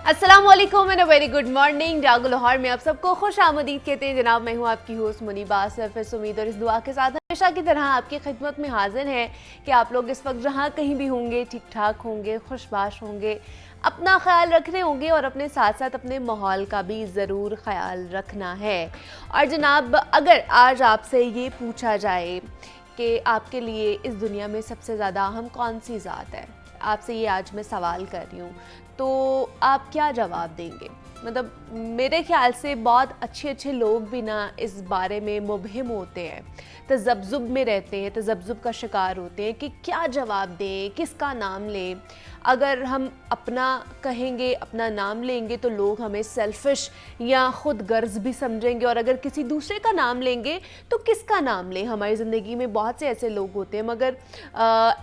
अस्सलामुअलैकुम and very good morning. जागो लाहौर में आप सबको खुश आमदीद कहते हैं जनाब। मैं हूँ आपकी होस्ट मुनीबा आसिफ। इस उम्मीद और इस दुआ के साथ हमेशा की तरह आपकी खिदमत में हाजिर है कि आप लोग इस वक्त जहाँ कहीं भी होंगे ठीक ठाक होंगे, खुशबाश होंगे, अपना ख्याल रख रहे होंगे और अपने साथ साथ अपने माहौल का भी ज़रूर ख्याल रखना है। और जनाब, अगर आज आपसे ये पूछा जाए कि आपके लिए इस दुनिया में सबसे ज़्यादा अहम कौन सी ज़ात है, आपसे ये आज मैं सवाल कर रही हूँ, तो आप क्या जवाब देंगे? मतलब मेरे ख्याल से बहुत अच्छे लोग भी ना इस बारे में मुबहिम होते हैं, तज़ब्ज़ुब में रहते हैं, तज़ब्ज़ुब का शिकार होते हैं कि क्या जवाब दें, किसका नाम लें। अगर हम अपना कहेंगे, अपना नाम लेंगे तो लोग हमें सेल्फिश या ख़ुद गर्ज भी समझेंगे, और अगर किसी दूसरे का नाम लेंगे तो किसका नाम लें। हमारी ज़िंदगी में बहुत से ऐसे लोग होते हैं, मगर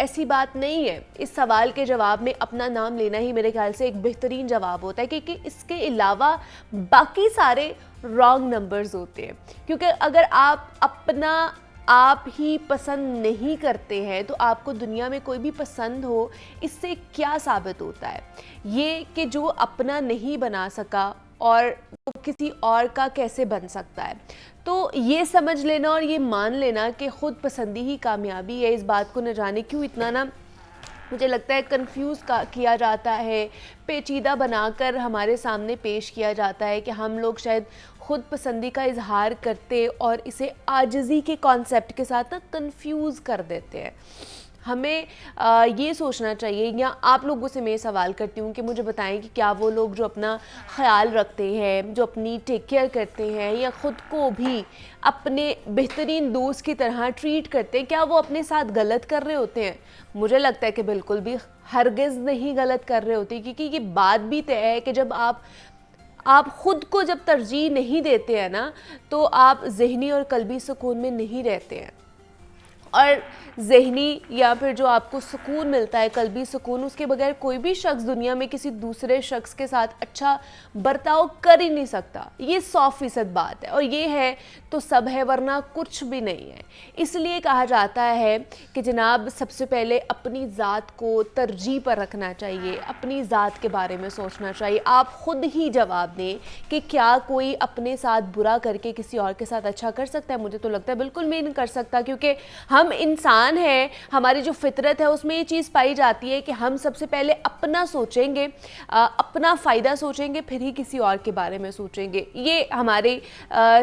ऐसी बात नहीं है। इस सवाल के जवाब में अपना नाम लेना ही मेरे ख्याल से एक बेहतरीन जवाब होता है, क्योंकि इसके अलावा बाकी सारे रॉन्ग नंबर्स होते हैं। क्योंकि अगर आप ही पसंद नहीं करते हैं तो आपको दुनिया में कोई भी पसंद हो, इससे क्या साबित होता है? ये कि जो अपना नहीं बना सका और वो किसी और का कैसे बन सकता है। तो ये समझ लेना और ये मान लेना कि ख़ुद पसंदी ही कामयाबी है, इस बात को न जाने क्यों इतना ना मुझे लगता है कंफ्यूज किया जाता है, पेचीदा बनाकर हमारे सामने पेश किया जाता है कि हम लोग शायद ख़ुद पसंदी का इजहार करते और इसे आजिज़ी के कॉन्सेप्ट के साथ ना कंफ्यूज कर देते हैं। हमें ये सोचना चाहिए, या आप लोगों से मैं सवाल करती हूँ कि मुझे बताएं कि क्या वो लोग जो अपना ख्याल रखते हैं, जो अपनी टेक केयर करते हैं, या ख़ुद को भी अपने बेहतरीन दोस्त की तरह ट्रीट करते हैं, क्या वो अपने साथ गलत कर रहे होते हैं? मुझे लगता है कि बिल्कुल भी हरगिज़ नहीं गलत कर रहे होते, क्योंकि ये बात भी तय है कि जब आप ख़ुद को जब तरजीह नहीं देते हैं ना, तो आप ज़हनी और कल्बी सुकून में नहीं रहते हैं। और ज़हनी या फिर जो आपको सुकून मिलता है, कल्बी सुकून, उसके बगैर कोई भी शख्स दुनिया में किसी दूसरे शख्स के साथ अच्छा बर्ताव कर ही नहीं सकता। ये 100% बात है, और ये है तो सब है, वरना कुछ भी नहीं है। इसलिए कहा जाता है कि जनाब सबसे पहले अपनी ज़ात को तरजीह पर रखना चाहिए, अपनी ज़ात के बारे में सोचना चाहिए। आप ख़ुद ही जवाब दें कि क्या कोई अपने साथ बुरा करके किसी और के साथ अच्छा कर सकता है? मुझे तो लगता है बिल्कुल भी नहीं कर सकता, क्योंकि हम इंसान हैं, हमारी जो फितरत है उसमें ये चीज़ पाई जाती है कि हम सबसे पहले अपना सोचेंगे, अपना फ़ायदा सोचेंगे, फिर ही किसी और के बारे में सोचेंगे। ये हमारे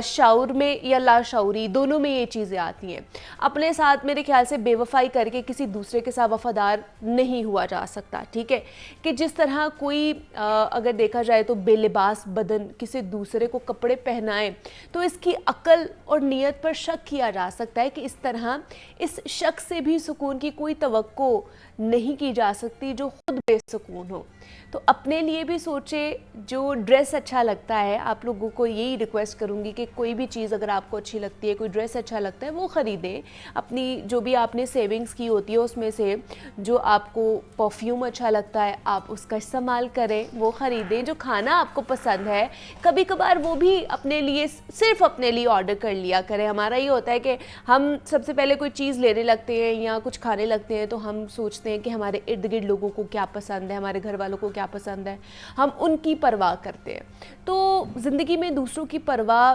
शाऊर में या लाशऊरी दोनों में ये चीज़ें आती हैं। अपने साथ मेरे ख्याल से बेवफाई करके किसी दूसरे के साथ वफ़ादार नहीं हुआ जा सकता, ठीक है? कि जिस तरह कोई अगर देखा जाए तो बेलिबास बदन किसी दूसरे को कपड़े पहनाए, तो इसकी अक्ल और नीयत पर शक किया जा सकता है कि इस तरह इस शख्स से भी सुकून की कोई तवक्को नहीं की जा सकती जो खुद बेसुकून हो। तो अपने लिए भी सोचे। जो ड्रेस अच्छा लगता है, आप लोगों को यही रिक्वेस्ट करूँगी कि कोई भी चीज़ अगर आपको अच्छी लगती है, कोई ड्रेस अच्छा लगता है, वो ख़रीदें। अपनी जो भी आपने सेविंग्स की होती है उसमें से जो आपको परफ्यूम अच्छा लगता है आप उसका इस्तेमाल करें, वो ख़रीदें। जो खाना आपको पसंद है कभी कभार वो भी अपने लिए, सिर्फ अपने लिए ऑर्डर कर लिया करें। हमारा ये होता है कि हम सबसे पहले कोई चीज़ लेने लगते हैं या कुछ खाने लगते हैं तो हम सोचते हैं कि हमारे इर्द गिर्द लोगों को क्या पसंद है, हमारे घर वालों को क्या पसंद है, हम उनकी परवाह करते हैं। तो ज़िंदगी में दूसरों की परवाह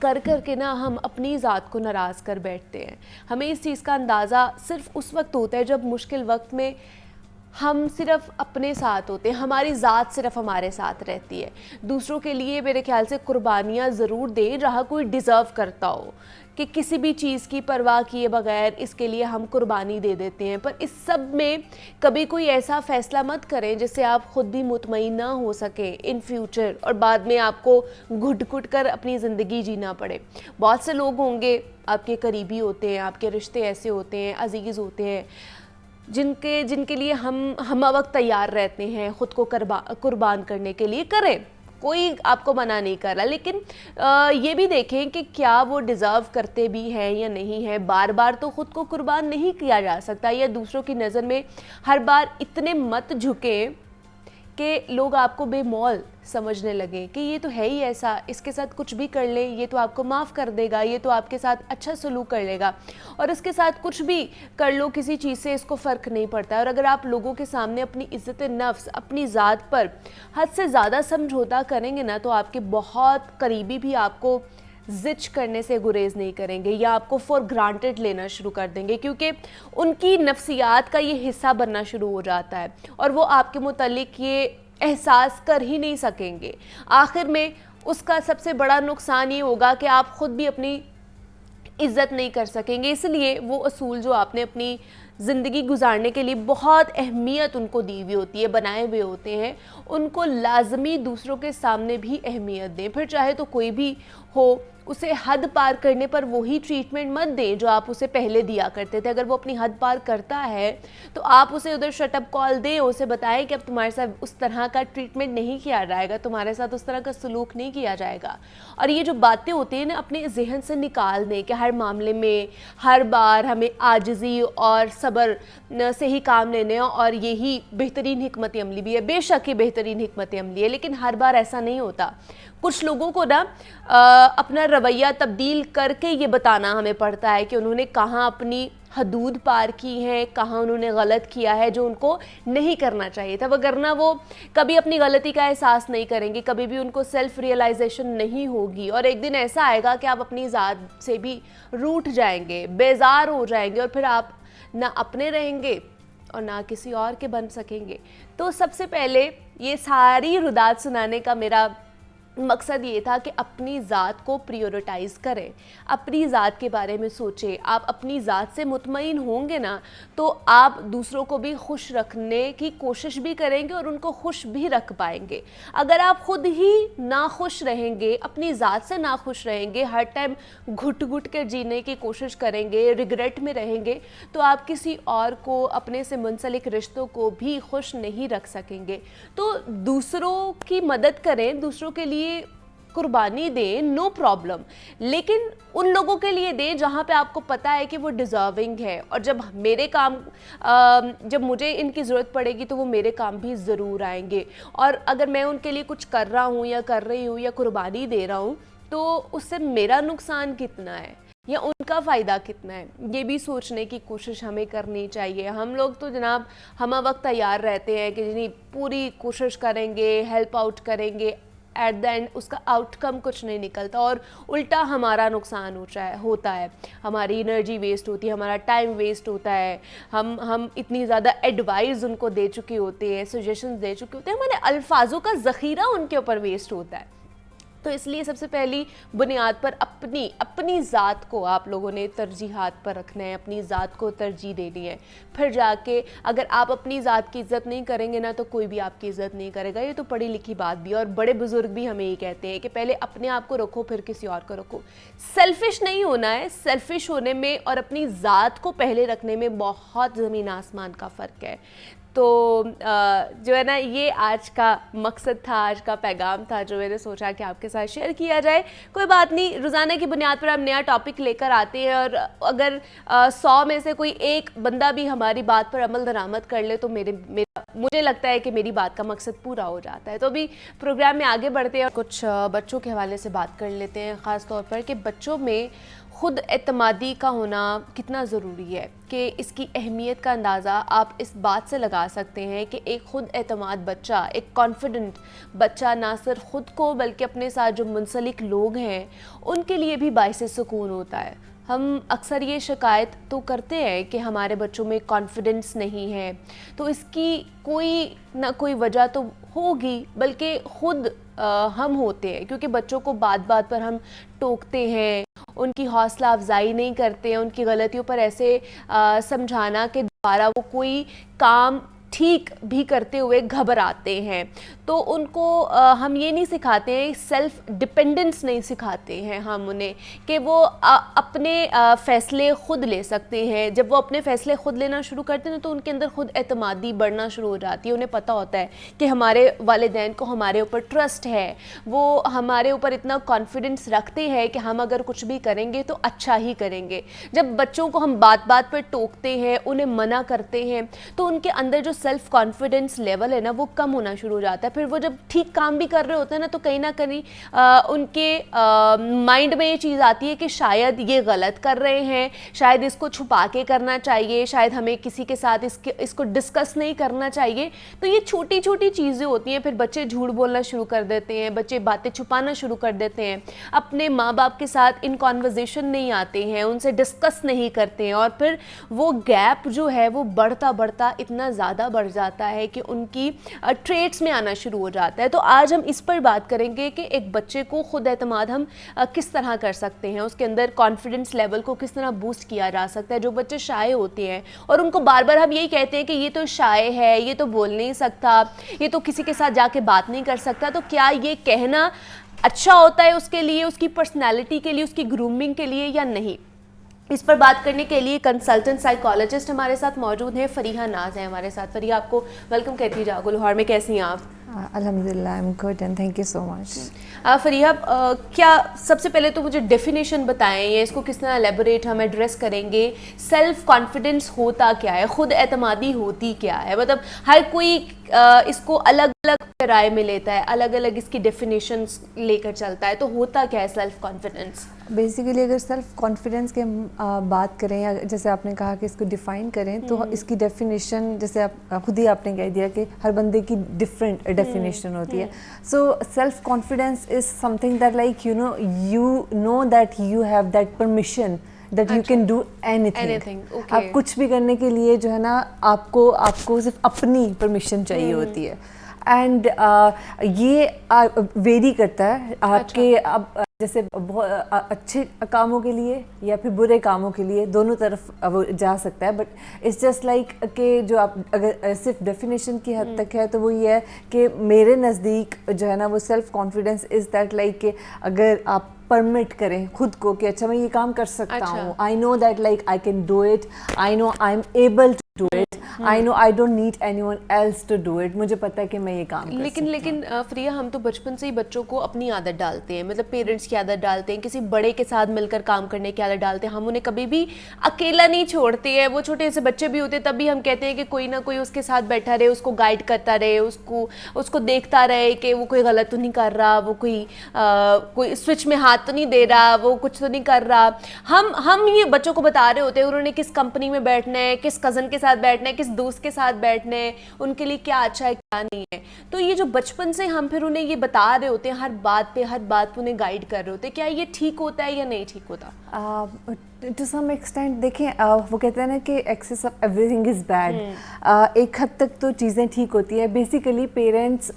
कर कर के ना हम अपनी ज़ात को नाराज़ कर बैठते हैं। हमें इस चीज़ का अंदाज़ा सिर्फ उस वक्त होता है जब मुश्किल वक्त में हम सिर्फ अपने साथ होते हैं, हमारी ज़ात सिर्फ हमारे साथ रहती है। दूसरों के लिए मेरे ख्याल से कुर्बानियाँ ज़रूर दें जहाँ कोई डिज़र्व करता हो, कि किसी भी चीज़ की परवाह किए बगैर इसके लिए हम कुर्बानी दे देते हैं। पर इस सब में कभी कोई ऐसा फ़ैसला मत करें जिससे आप ख़ुद भी मुतमईन ना हो सकें इन फ्यूचर, और बाद में आपको घुट घुट कर अपनी ज़िंदगी जीना पड़े। बहुत से लोग होंगे आपके करीबी होते हैं, आपके रिश्ते ऐसे होते हैं, अजीज़ होते हैं, जिनके लिए हम वक्त तैयार रहते हैं ख़ुद को कुर्बान करने के लिए। करें, कोई आपको मना नहीं कर रहा, लेकिन ये भी देखें कि क्या वो डिज़र्व करते भी हैं या नहीं है। बार बार तो ख़ुद को कुर्बान नहीं किया जा सकता, या दूसरों की नज़र में हर बार इतने मत झुकें कि लोग आपको बेमौल समझने लगे कि ये तो है ही ऐसा, इसके साथ कुछ भी कर ले ये तो आपको माफ़ कर देगा, ये तो आपके साथ अच्छा सलूक कर लेगा, और इसके साथ कुछ भी कर लो किसी चीज़ से इसको फ़र्क नहीं पड़ता है। और अगर आप लोगों के सामने अपनी इज़्ज़त नफ्स, अपनी ज़ात पर हद से ज़्यादा समझौता करेंगे ना, तो आपके बहुत करीबी भी आपको जिच करने से गुरेज नहीं करेंगे या आपको फॉर ग्रांटेड लेना शुरू कर देंगे, क्योंकि उनकी नफ्सियात का ये हिस्सा बनना शुरू हो जाता है और वो आपके मुतालिक ये एहसास कर ही नहीं सकेंगे। आखिर में उसका सबसे बड़ा नुकसान ये होगा कि आप ख़ुद भी अपनी इज़्ज़त नहीं कर सकेंगे। इसलिए वो असूल जो आपने अपनी ज़िंदगी गुजारने के लिए बहुत अहमियत उनको दी हुई होती है, बनाए हुए होते हैं, उनको लाजमी दूसरों के सामने भी अहमियत दें। फिर चाहे तो कोई भी हो, उसे हद पार करने पर वही ट्रीटमेंट मत दें जो आप उसे पहले दिया करते थे। अगर वो अपनी हद पार करता है तो आप उसे उधर शटअप कॉल दें, उसे बताएं कि अब तुम्हारे साथ उस तरह का ट्रीटमेंट नहीं किया जाएगा, तुम्हारे साथ उस तरह का सलूक नहीं किया जाएगा। और ये जो बातें होती हैं ना, अपने जहन से निकाल दें कि हर मामले में हर बार हमें आजिज़ी और सब्र से ही काम लेने और यही बेहतरीन हिकमत अमली भी है। बेशक ये बेहतरीन हिकमत अमली है, लेकिन हर बार ऐसा नहीं होता। कुछ लोगों को ना अपना रवैया तब्दील करके ये बताना हमें पड़ता है कि उन्होंने कहाँ अपनी हदूद पार की हैं, कहाँ उन्होंने गलत किया है जो उनको नहीं करना चाहिए था। वगरना वो कभी अपनी गलती का एहसास नहीं करेंगे, कभी भी उनको सेल्फ रियलाइजेशन नहीं होगी और एक दिन ऐसा आएगा कि आप अपनी ज़ात से भी रूठ जाएंगे, बेजार हो जाएंगे और फिर आप ना अपने रहेंगे और ना किसी और के बन सकेंगे। तो सबसे पहले ये सारी रुदात सुनाने का मेरा मकसद ये था कि अपनी ज़ात को प्रायोरिटाइज़ करें, अपनी ज़ात के बारे में सोचें। आप अपनी ज़ात से मुतमईन होंगे ना तो आप दूसरों को भी खुश रखने की कोशिश भी करेंगे और उनको खुश भी रख पाएंगे। अगर आप ख़ुद ही ना खुश रहेंगे, अपनी ज़ात से ना खुश रहेंगे, हर टाइम घुट घुट कर जीने की कोशिश करेंगे, रिग्रेट में रहेंगे, तो आप किसी और को, अपने से मुंसलिक रिश्तों को भी खुश नहीं रख सकेंगे। तो दूसरों की मदद करें, दूसरों के लिए कुर्बानी दें, नो प्रॉब्लम, लेकिन उन लोगों के लिए दें जहाँ पे आपको पता है कि वो डिज़र्विंग है। और जब मेरे काम जब मुझे इनकी ज़रूरत पड़ेगी तो वो मेरे काम भी ज़रूर आएंगे। और अगर मैं उनके लिए कुछ कर रहा हूँ या कर रही हूँ या कुर्बानी दे रहा हूँ तो उससे मेरा नुकसान कितना है या उनका फ़ायदा कितना है, ये भी सोचने की कोशिश हमें करनी चाहिए। हम लोग तो जनाब हम वक्त तैयार रहते हैं कि नहीं, पूरी कोशिश करेंगे, हेल्प आउट करेंगे, एट द एंड उसका आउटकम कुछ नहीं निकलता और उल्टा हमारा नुकसान होता है। हमारी एनर्जी वेस्ट होती है, हमारा टाइम वेस्ट होता है, हम इतनी ज़्यादा एडवाइस उनको दे चुके होते हैं, सजेशंस दे चुके होते हैं, हमारे अल्फाजों का ज़ख़ीरा उनके ऊपर वेस्ट होता है। तो इसलिए सबसे पहली बुनियाद पर अपनी ज़ात को आप लोगों ने तरजीहात पर रखना है, अपनी ज़ात को तरजीह देनी है। फिर जाके अगर आप अपनी ज़ात की इज़्ज़त नहीं करेंगे ना तो कोई भी आपकी इज़्ज़त नहीं करेगा। ये तो पढ़ी लिखी बात भी है और बड़े बुज़ुर्ग भी हमें ये कहते हैं कि पहले अपने आप को रखो फिर किसी और को रखो। सेल्फ़िश नहीं होना है, सेल्फ़िश होने में और अपनी ज़ात को पहले रखने में बहुत ज़मीन आसमान का फ़र्क है। तो जो है ना, ये आज का मकसद था, आज का पैगाम था जो मैंने सोचा कि आपके साथ शेयर किया जाए। कोई बात नहीं, रोज़ाना की बुनियाद पर हम नया टॉपिक लेकर आते हैं और अगर 100 में से कोई एक बंदा भी हमारी बात पर अमल दरामद कर ले तो मुझे लगता है कि मेरी बात का मकसद पूरा हो जाता है। तो अभी प्रोग्राम में आगे बढ़ते हैं और कुछ बच्चों के हवाले से बात कर लेते हैं, ख़ास तौर पर कि बच्चों में ख़ुद एतमादी का होना कितना ज़रूरी है, कि इसकी अहमियत का अंदाज़ा आप इस बात से लगा सकते हैं कि एक ख़ुद एतमाद बच्चा, एक कॉन्फिडेंट बच्चा ना सिर्फ ख़ुद को बल्कि अपने साथ जो मुंसलिक लोग हैं उनके लिए भी बाइसे सुकून होता है। हम अक्सर ये शिकायत तो करते हैं कि हमारे बच्चों में कॉन्फिडेंस नहीं है, तो इसकी कोई ना कोई वजह तो होगी, बल्कि ख़ुद हम होते हैं, क्योंकि बच्चों को बात बात पर हम टोकते हैं, उनकी हौसला अफजाई नहीं करते हैं, उनकी गलतियों पर ऐसे समझाना कि दोबारा वो कोई काम ठीक भी करते हुए घबराते हैं। तो उनको हम ये नहीं सिखाते हैं, सेल्फ़ डिपेंडेंस नहीं सिखाते हैं हम उन्हें कि वो अपने फ़ैसले ख़ुद ले सकते हैं। जब वो अपने फ़ैसले ख़ुद लेना शुरू करते हैं तो उनके अंदर ख़ुद एतमादी बढ़ना शुरू हो जाती है। उन्हें पता होता है कि हमारे वालिदैन को हमारे ऊपर ट्रस्ट है, वो हमारे ऊपर इतना कॉन्फिडेंस रखते हैं कि हम अगर कुछ भी करेंगे तो अच्छा ही करेंगे। जब बच्चों को हम बात बात पर टोकते हैं, उन्हें मना करते हैं, तो उनके अंदर जो सेल्फ कॉन्फिडेंस लेवल है ना वो कम होना शुरू हो जाता है। फिर वो जब ठीक काम भी कर रहे होते हैं ना तो कहीं ना कहीं उनके माइंड में ये चीज़ आती है कि शायद ये गलत कर रहे हैं, शायद इसको छुपा के करना चाहिए, शायद हमें किसी के साथ इसको डिस्कस नहीं करना चाहिए। तो ये छोटी छोटी चीज़ें होती हैं। फिर बच्चे झूठ बोलना शुरू कर देते हैं, बच्चे बातें छुपाना शुरू कर देते हैं, अपने माँ बाप के साथ इन कॉन्वर्जेशन नहीं आते हैं, उनसे डिस्कस नहीं करते हैं, और फिर वो गैप जो है वो बढ़ता बढ़ता इतना ज़्यादा बढ़ जाता है कि उनकी ट्रेट्स में आना शुरू हो जाता है। तो आज हम इस पर बात करेंगे कि एक बच्चे को खुद एतमाद हम किस तरह कर सकते हैं, उसके अंदर कॉन्फिडेंस लेवल को किस तरह बूस्ट किया जा सकता है। जो बच्चे शाय होते हैं और उनको बार बार हम यही कहते हैं कि ये तो शाय है, ये तो बोल नहीं सकता, ये तो किसी के साथ जाके बात नहीं कर सकता, तो क्या ये कहना अच्छा होता है उसके लिए, उसकी पर्सनैलिटी के लिए, उसकी ग्रूमिंग के लिए या नहीं? इस पर बात करने के लिए कंसल्टेंट साइकोलॉजिस्ट हमारे साथ मौजूद हैं, फरीहा नाज है हमारे साथ। फरीहा, आपको वेलकम कहती हूँ जागो लाहौर में। कैसी हैं आप? अल्हम्दुलिल्लाह, I am good and thank you so much. Fariha, क्या सबसे पहले तो मुझे डेफिनेशन बताएं, या इसको किस तरह एलेबोरेट हम एड्रेस करेंगे, सेल्फ कॉन्फिडेंस होता क्या है, खुद एतमादी होती क्या है? मतलब हर कोई इसको अलग अलग राय में लेता है, अलग अलग इसकी डेफिनेशंस लेकर चलता है, तो होता क्या है सेल्फ कॉन्फिडेंस? बेसिकली अगर सेल्फ कॉन्फिडेंस की बात करें, या जैसे आपने कहा कि इसको डिफ़ाइन करें, तो इसकी डेफिनेशन जैसे आप खुद ही आपने कह दिया कि हर बंदे की डिफरेंट डेफिनेशन होती है। So self confidence is something that like you know that you have that permission that you can do anything. Okay. आप कुछ भी करने के लिए जो है ना आपको सिर्फ अपनी परमिशन चाहिए होती है। एंड ये वेरी करता है आपके अब जैसे बहुत अच्छे कामों के लिए या फिर बुरे कामों के लिए, दोनों तरफ वो जा सकता है। बट इट्स जस्ट लाइक कि जो आप अगर सिर्फ डेफिनेशन की हद तक है तो वो ये है कि मेरे नज़दीक जो है ना वो self confidence is that like कि अगर आप परमिट करें खुद को कि अच्छा मैं ये काम कर सकता हूँ, I know that like I can do it, I know I am able to do it, I know I don't need anyone else to do it, मुझे पता है कि मैं ये काम कर सकता हूँ। लेकिन फरिया, हम तो बचपन से ही बच्चों को अपनी आदत डालते हैं, मतलब पेरेंट्स की आदत डालते हैं, किसी बड़े के साथ मिलकर काम करने की आदत डालते हैं। हम उन्हें कभी भी अकेला नहीं छोड़ते हैं। वो छोटे से बच्चे भी होते हैं तब भी हम कहते हैं कि कोई ना कोई उसके साथ बैठा रहे, उसको गाइड करता रहे, उसको देखता रहे कि वो कोई गलत तो नहीं कर रहा, वो कोई स्विच में हाथ तो नहीं दे रहा, वो कुछ तो नहीं कर रहा। हम ये बच्चों को बता रहे होते हैं उन्होंने किस कंपनी में बैठना है, किस कज़न के साथ बैठना है, किस दोस्त के साथ बैठना है, उनके लिए क्या अच्छा है क्या नहीं है। तो ये जो बचपन से हम फिर उन्हें ये बता रहे होते हैं, हर बात पे उन्हें गाइड कर रहे होते हैं, क्या ये ठीक होता है या नहीं ठीक होता? टू सम एक्सटेंट देखें, वो कहते हैं ना कि excess of everything is bad. एक हद तक तो चीज़ें ठीक होती है। बेसिकली पेरेंट्स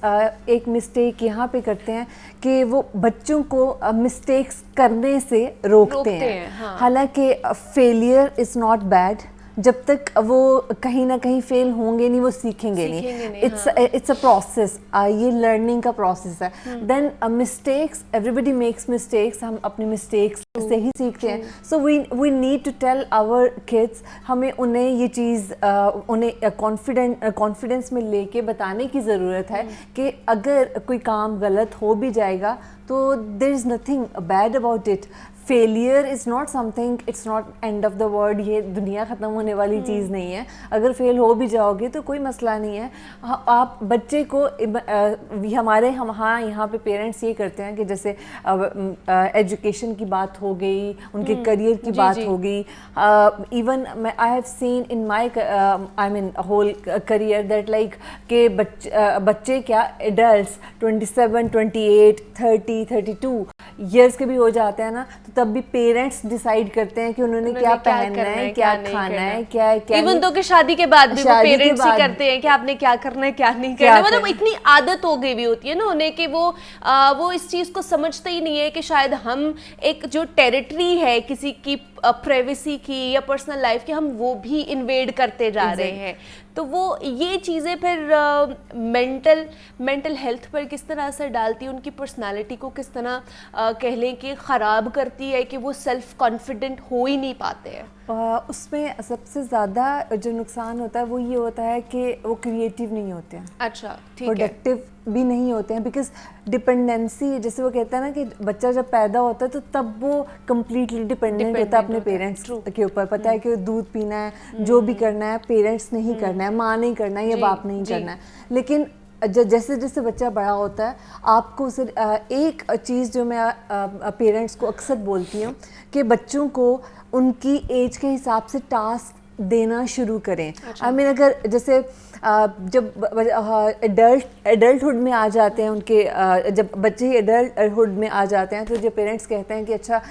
एक मिस्टेक यहाँ पे करते हैं कि वो बच्चों को मिस्टेक्स करने से रोकते हैं। हाँ। हालांकि फेलियर इज़ नॉट बैड, जब तक वो कहीं ना कहीं फेल होंगे नहीं वो सीखेंगे नहीं। इट्स अ प्रोसेस, ये लर्निंग का प्रोसेस है। Then mistakes, everybody makes mistakes, हम अपनी मिस्टेक्स से ही सीखते हैं। So we need to tell our kids, हमें उन्हें ये चीज़ उन्हें कॉन्फिडेंस में लेके बताने की ज़रूरत है कि अगर कोई काम गलत हो भी जाएगा तो there is nothing bad about it. Failure is not something, it's not end of the world, ये दुनिया ख़त्म होने वाली चीज़ नहीं है। अगर फेल हो भी जाओगे तो कोई मसला नहीं है। आप बच्चे को हम यहाँ पे पेरेंट्स ये करते हैं कि जैसे एजुकेशन की बात हो गई, उनके करियर की बात हो गई। Even I have seen in my I mean whole career that like के बच्चे क्या एडल्ट्स 27, 28, 30, 32 ईयर्स के भी हो जाते हैं ना, तो तब भी पेरेंट्स डिसाइड करते हैं कि उन्होंने क्या पहनना है, क्या खाना है, क्या इवन तो कि शादी के बाद भी वो पेरेंट्स ही करते हैं कि आपने क्या करना है क्या नहीं करना है। मतलब इतनी आदत हो गई भी होती है ना उन्हें कि वो इस चीज़ को समझते ही नहीं है कि शायद हम एक जो टेरिटरी है किसी की प्राइवेसी की या पर्सनल लाइफ की, हम वो भी इन्वेड करते जा रहे हैं। तो वो ये चीज़ें फिर मेंटल हेल्थ पर किस तरह असर डालती है, उनकी पर्सनालिटी को किस तरह कह लें कि ख़राब करती है कि वो सेल्फ कॉन्फिडेंट हो ही नहीं पाते हैं। उसमें सबसे ज़्यादा जो नुकसान होता है वो ये होता है कि वो क्रिएटिव नहीं होते हैं, अच्छा ठीक है, प्रोडक्टिव भी नहीं होते हैं, बिकॉज डिपेंडेंसी, जैसे वो कहता है ना कि बच्चा जब पैदा होता है तो तब वो कम्प्लीटली डिपेंडेंट होता है अपने पेरेंट्स के ऊपर। पता है कि दूध पीना है, जो भी करना है पेरेंट्स ने ही करना है, माँ नहीं करना है या बाप नहीं करना है। लेकिन जैसे जैसे बच्चा बड़ा होता है आपको उसे एक चीज़ जो मैं पेरेंट्स को अक्सर बोलती हूँ कि बच्चों को उनकी एज के हिसाब से टास्क देना शुरू करें। आई मीन अगर जैसे जब एडल्टहुड में आ जाते हैं उनके, जब बच्चे ही एडल्टहुड में आ जाते हैं तो जो पेरेंट्स कहते हैं कि अच्छा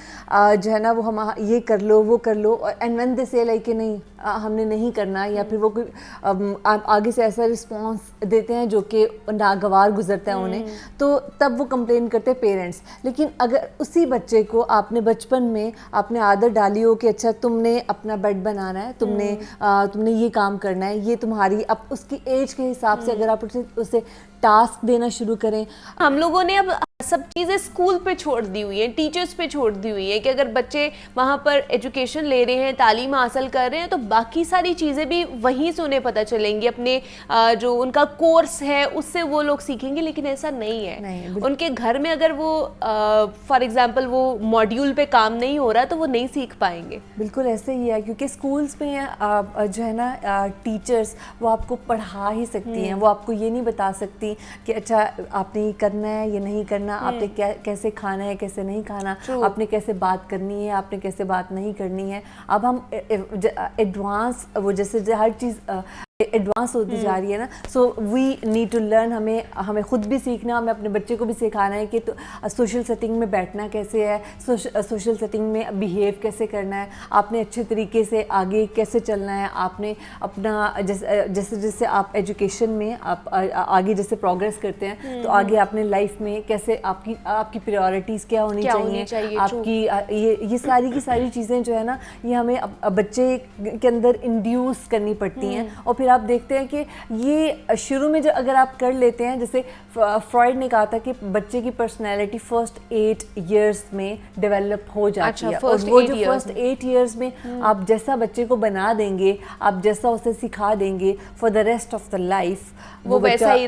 जो है ना वो हम ये कर लो वो कर लो, एंड व्हेन दे से लाइक कि नहीं हमने नहीं करना, या फिर वो कोई आगे से ऐसा रिस्पॉन्स देते हैं जो कि नागवार गुजरता है उन्हें, तो तब वो कंप्लेन करते हैं पेरेंट्स। लेकिन अगर उसी बच्चे को आपने बचपन में आपने आदत डाली हो कि अच्छा तुमने अपना बेड बनाना है, तुमने ये काम करना है, ये तुम्हारी अब उसकी एज के हिसाब से अगर आप उसे टास्क देना शुरू करें। हम लोगों ने अब सब चीज़ें स्कूल पे छोड़ दी हुई हैं, टीचर्स पे छोड़ दी हुई हैं कि अगर बच्चे वहाँ पर एजुकेशन ले रहे हैं, तालीम हासिल कर रहे हैं, तो बाकी सारी चीज़ें भी वहीं से उन्हें पता चलेंगी, अपने जो उनका कोर्स है उससे वो लोग सीखेंगे। लेकिन ऐसा नहीं है, उनके घर में अगर वो फॉर एग्जांपल वो मॉड्यूल पे काम नहीं हो रहा तो वो नहीं सीख पाएंगे। बिल्कुल ऐसे ही है, क्योंकि स्कूल्स में जो है ना टीचर्स वो आपको पढ़ा ही सकती हैं, वो आपको ये नहीं बता सकती कि अच्छा आपने ये करना है ये नहीं करना, आपने कैसे खाना है कैसे नहीं खाना, आपने कैसे बात करनी है आपने कैसे बात नहीं करनी है। अब हम एडवांस वो जैसे हर चीज़ एडवांस होती जा रही है ना, so we need to learn, हमें खुद भी सीखना, हमें अपने बच्चे को भी सिखाना है कि तो सोशल सेटिंग में बैठना कैसे है, सोशल सेटिंग में बिहेव कैसे करना है, आपने अच्छे तरीके से आगे कैसे चलना है, आपने अपना जैसे जैसे आप एजुकेशन में आप आगे जैसे प्रोग्रेस करते हैं तो आगे आपने लाइफ में कैसे आपकी प्रायोरिटीज़ क्या होनी चाहिए आपकी ये सारी की सारी चीज़ें जो है ना ये हमें बच्चे के अंदर इंड्यूस करनी पड़ती हैं। और फिर आप देखते हैं कि ये शुरू में जो अगर आप कर लेते हैं, जैसे फ्रॉइड ने कहा था कि बच्चे की पर्सनैलिटी फर्स्ट 8 इयर्स में डेवलप हो जाती है, और वो जो फर्स्ट 8 इयर्स में आप जैसा बच्चे को बना देंगे, आप जैसा उसे सिखा देंगे for the rest of the life वो वैसा ही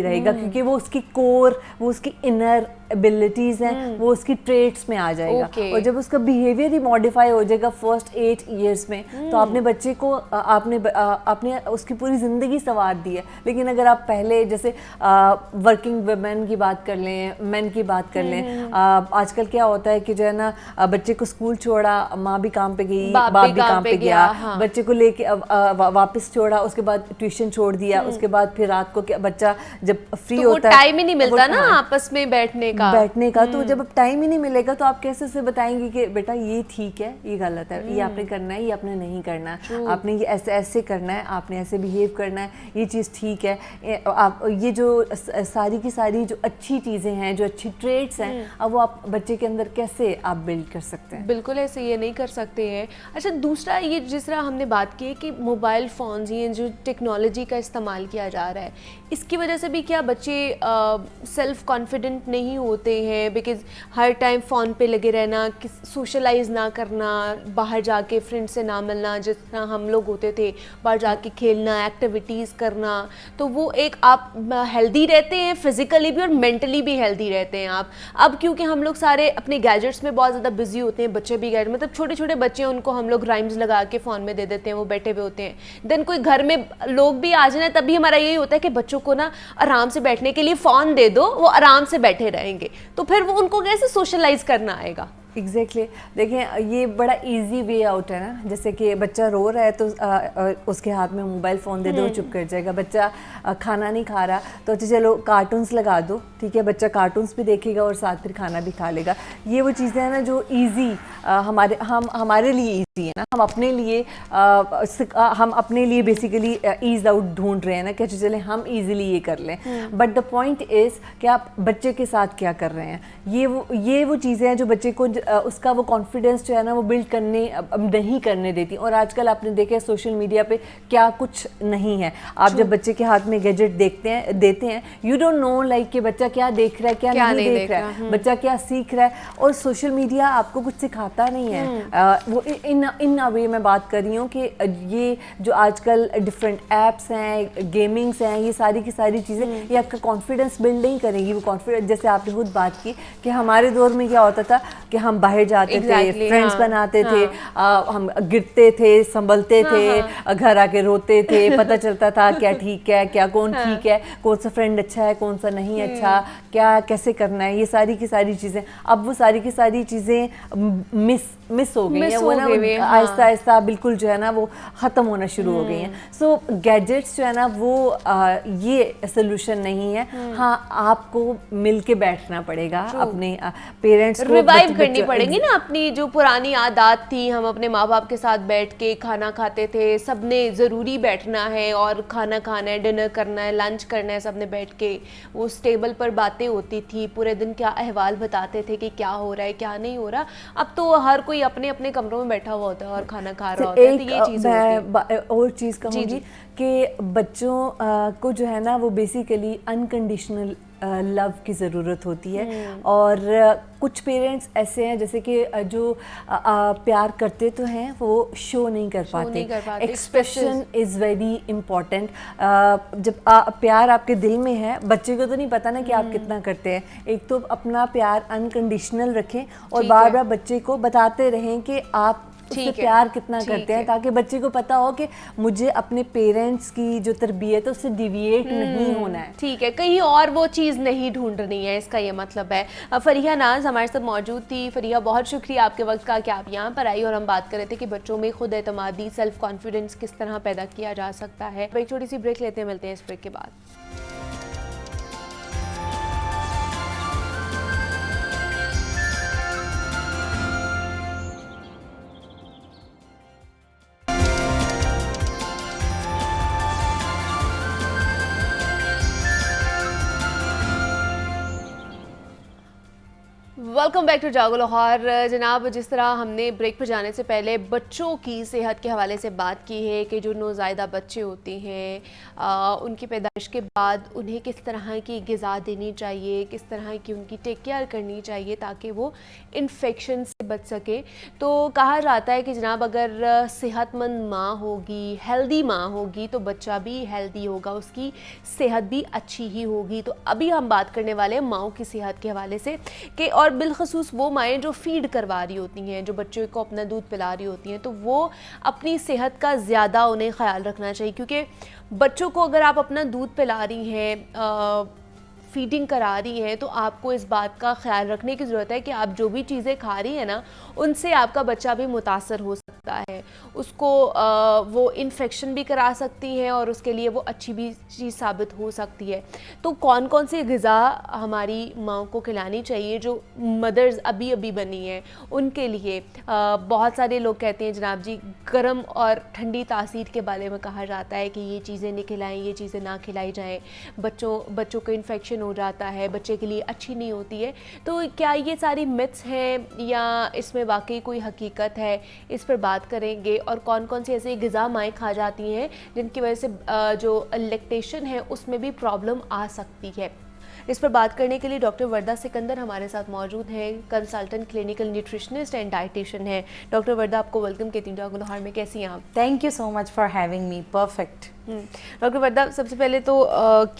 रहेगा, क्योंकि वो उसकी कोर, वो उसकी इनर एबिलिटीज हैं, वो उसकी ट्रेट्स में आ जाएगा। और जब उसका बिहेवियर ही मॉडिफाई हो जाएगा फर्स्ट 8 इयर्स में, तो आपने बच्चे को आपने उसकी पूरी ज़िंदगी संवार दी है। लेकिन अगर आप पहले जैसे वर्किंग वुमेन की बात कर लें, मेन की बात कर लें, आजकल क्या होता है कि जो है ना बच्चे को स्कूल छोड़ा, माँ भी काम पे गई, बाप भी काम पे गया, बच्चे को लेके वापस छोड़ा, उसके बाद ट्यूशन छोड़ दिया, उसके बाद फिर रात को बच्चा जब फ्री होता है टाइम ही नहीं मिलता ना आपस में बैठने का, तो जब टाइम ही नहीं मिलेगा तो आप कैसे उसे बताएंगे कि बेटा ये ठीक है ये गलत है, ये आपने करना है ये आपने नहीं करना, आपने ये ऐसे ऐसे करना है, आपने ऐसे बिहेव करना है, ये चीज़ ठीक है। आप ये जो सारी की सारी जो अच्छी चीज़ें हैं, जो अच्छी ट्रेड्स हैं, अब वो आप बच्चे के अंदर कैसे आप बिल्ड कर सकते हैं? बिल्कुल ऐसे ये नहीं कर सकते हैं। अच्छा, दूसरा ये जिस तरह हमने बात की है कि मोबाइल फ़ोन्स, ये जो टेक्नोलॉजी का इस्तेमाल किया जा रहा है, इसकी वजह से भी क्या बच्चे सेल्फ कॉन्फिडेंट नहीं होते हैं? बिकॉज हर टाइम फ़ोन पे लगे रहना, सोशलाइज ना करना, बाहर जाके फ्रेंड से ना मिलना, जिस तरह हम लोग होते थे, बाहर जाके खेलना, एक्टिविटीज़ करना, तो वो एक आप हेल्दी रहते हैं फिज़िकली भी और मेंटली भी हेल्दी रहते हैं आप। अब क्योंकि हम लोग सारे अपने गैजेट्स में बहुत ज़्यादा बिजी होते हैं, बच्चे भी गैजेट, मतलब छोटे छोटे बच्चे, उनको हम लोग राइम्स लगा के फ़ोन में दे देते हैं, वो बैठे हुए होते हैं। देन कोई घर में लोग भी आ जाए तभी हमारा यही होता है कि बच्चों को ना आराम से बैठने के लिए फ़ोन दे दो, वो आराम से बैठे रहेंगे, तो फिर वो उनको कैसे सोशलाइज करना आएगा? एग्जैक्टली देखें, ये बड़ा इजी वे आउट है ना, जैसे कि बच्चा रो रहा है तो उसके हाथ में मोबाइल फ़ोन दे दो, चुप कर जाएगा। बच्चा खाना नहीं खा रहा तो चलो कार्टून्स लगा दो, ठीक है, बच्चा कार्टून्स भी देखेगा और साथ फिर खाना भी खा लेगा। ये वो चीज़ें हैं ना जो ईजी हमारे लिए ईजी है ना, हम अपने लिए बेसिकली ईज आउट ढूंढ रहे हैं ना कि चले हम ईजिली ये कर लें। बट द पॉइंट इज़ कि आप बच्चे के साथ क्या कर रहे हैं। ये वो चीज़ें हैं जो बच्चे को उसका वो कॉन्फिडेंस जो है ना वो बिल्ड नहीं करने देती। और आजकल आपने देखा है सोशल मीडिया पे क्या कुछ नहीं है। आप जब बच्चे के हाथ में गैजेट देते हैं, यू डोंट नो लाइक कि बच्चा क्या देख रहा है, क्या नहीं देख रहा है, बच्चा क्या सीख रहा है। और सोशल मीडिया आपको कुछ सिखाता नहीं है, वो इन इन अ वे मैं बात कर रही हूँ कि ये जो आजकल डिफरेंट एप्स हैं, गेमिंग्स हैं, ये सारी की सारी चीज़ें ये आपका कॉन्फिडेंस बिल्ड नहीं करेंगी। वो कॉन्फिडेंस, जैसे आपने खुद बात की कि हमारे दौर में क्या होता था कि हम बाहर जाते थे, फ्रेंड्स बनाते थे, हम गिरते थे, संभलते थे, घर आके रोते थे, पता चलता था क्या ठीक है, क्या कौन ठीक है, कौन सा फ्रेंड अच्छा है, कौन सा नहीं अच्छा, क्या कैसे करना है, ये सारी की सारी चीज़ें। अब वो सारी की सारी चीज़ें मिस हो गई हैं, वो ना आहिस्ता आहिस्ता बिल्कुल जो है ना वो ख़त्म होना शुरू हो गई हैं। सो गैजेट्स जो है ना वो ये सोल्यूशन नहीं है। हाँ, आपको मिल के बैठना पड़ेगा, अपने पेरेंट्स को रिवाइव करनी पड़ेगी ना अपनी जो पुरानी आदत थी। हम अपने माँ बाप के साथ बैठ के खाना खाते थे, सबने ज़रूरी बैठना है और खाना खाना है, डिनर करना है, लंच करना है, सबने बैठ के वो टेबल पर बातें होती थी, पूरे दिन क्या अहवाल बताते थे कि क्या हो रहा है क्या नहीं हो रहा। अब तो हर कोई अपने अपने कमरों में बैठा हुआ होता है और खाना खा रहा होता है। तो ये चीज़ और चीज़ कहूँगी कि बच्चों को जो है ना वो बेसिकली अनकंडीशनल लव की ज़रूरत होती है। और कुछ पेरेंट्स ऐसे हैं जैसे कि जो प्यार करते तो हैं वो शो नहीं कर पाते। Expression is very important. जब प्यार आपके दिल में है, बच्चे को तो नहीं पता ना कि आप कितना करते हैं। एक तो अपना प्यार अनकंडीशनल रखें और बार बार बच्चे को बताते रहें कि आप उससे प्यार कितना करते हैं, ताकि बच्चे को पता हो कि मुझे अपने पेरेंट्स की जो तरबियत है उससे डिविएट नहीं होना है। ठीक है, कहीं और वो चीज़ नहीं ढूंढनी है, इसका ये मतलब है। फरिया नाज हमारे साथ मौजूद थी। फरिया, बहुत शुक्रिया आपके वक्त का कि आप यहाँ पर आई और हम बात कर रहे थे कि बच्चों में खुद एतमादी, सेल्फ कॉन्फिडेंस किस तरह पैदा किया जा सकता है। एक छोटी सी ब्रेक लेते हैं, मिलते हैं इस ब्रेक के बाद। वेलकम बैक टू जागो लाहौर। जनाब, जिस तरह हमने ब्रेक पर जाने से पहले बच्चों की सेहत के हवाले से बात की है कि जो नौज़ायदा बच्चे होते हैं उनकी पैदाइश के बाद उन्हें किस तरह की ग़िज़ा देनी चाहिए, किस तरह की उनकी टेक केयर करनी चाहिए ताकि वो इन्फेक्शन से बच सके। तो कहा जाता है कि जनाब अगर सेहतमंद माँ होगी, हेल्दी माँ होगी तो बच्चा भी हेल्दी होगा, उसकी सेहत भी अच्छी ही होगी। तो अभी हम बात करने वाले हैं माँओं की सेहत के हवाले से कि और बिलखसूस वो माएँ जो फीड करवा रही होती हैं, जो बच्चों को अपना दूध पिला रही होती हैं, तो वो अपनी सेहत का ज़्यादा उन्हें ख्याल रखना चाहिए। क्योंकि बच्चों को अगर आप अपना दूध पिला रही हैं, फीडिंग करा रही हैं, तो आपको इस बात का ख्याल रखने की ज़रूरत है कि आप जो भी चीज़ें खा रही हैं ना, उनसे आपका बच्चा भी मुतासर हो सकता है। उसको वो इन्फेक्शन भी करा सकती हैं और उसके लिए वो अच्छी भी चीज़ साबित हो सकती है। तो कौन कौन सी ग़िज़ा हमारी माँ को खिलानी चाहिए जो मदर्स अभी अभी बनी हैं उनके लिए? बहुत सारे लोग कहते हैं जनाब जी, गर्म और ठंडी तासीर के बारे में कहा जाता है कि ये चीज़ें नहीं खिलाएँ, ये चीज़ें ना खिलाई जाएँ, बच्चों को इन्फेक्शन हो जाता है, बच्चे के लिए अच्छी नहीं होती है। तो क्या ये सारी मिथ्स हैं या इसमें वाकई कोई हकीकत है? इस पर बात करेंगे। और कौन कौन सी ऐसी ग़िज़ा माएँ खा जाती हैं जिनकी वजह से जो लैक्टेशन है उसमें भी प्रॉब्लम आ सकती है। इस पर बात करने के लिए डॉक्टर वर्दा सिकंदर हमारे साथ मौजूद हैं, consultant clinical nutritionist and dietitian है। डॉक्टर वर्दा, आपको वेलकम कहती हूँ जागो लाहौर में। कैसी हैं आप? Thank you so much for having me. Perfect. Doctor Warda, सबसे पहले तो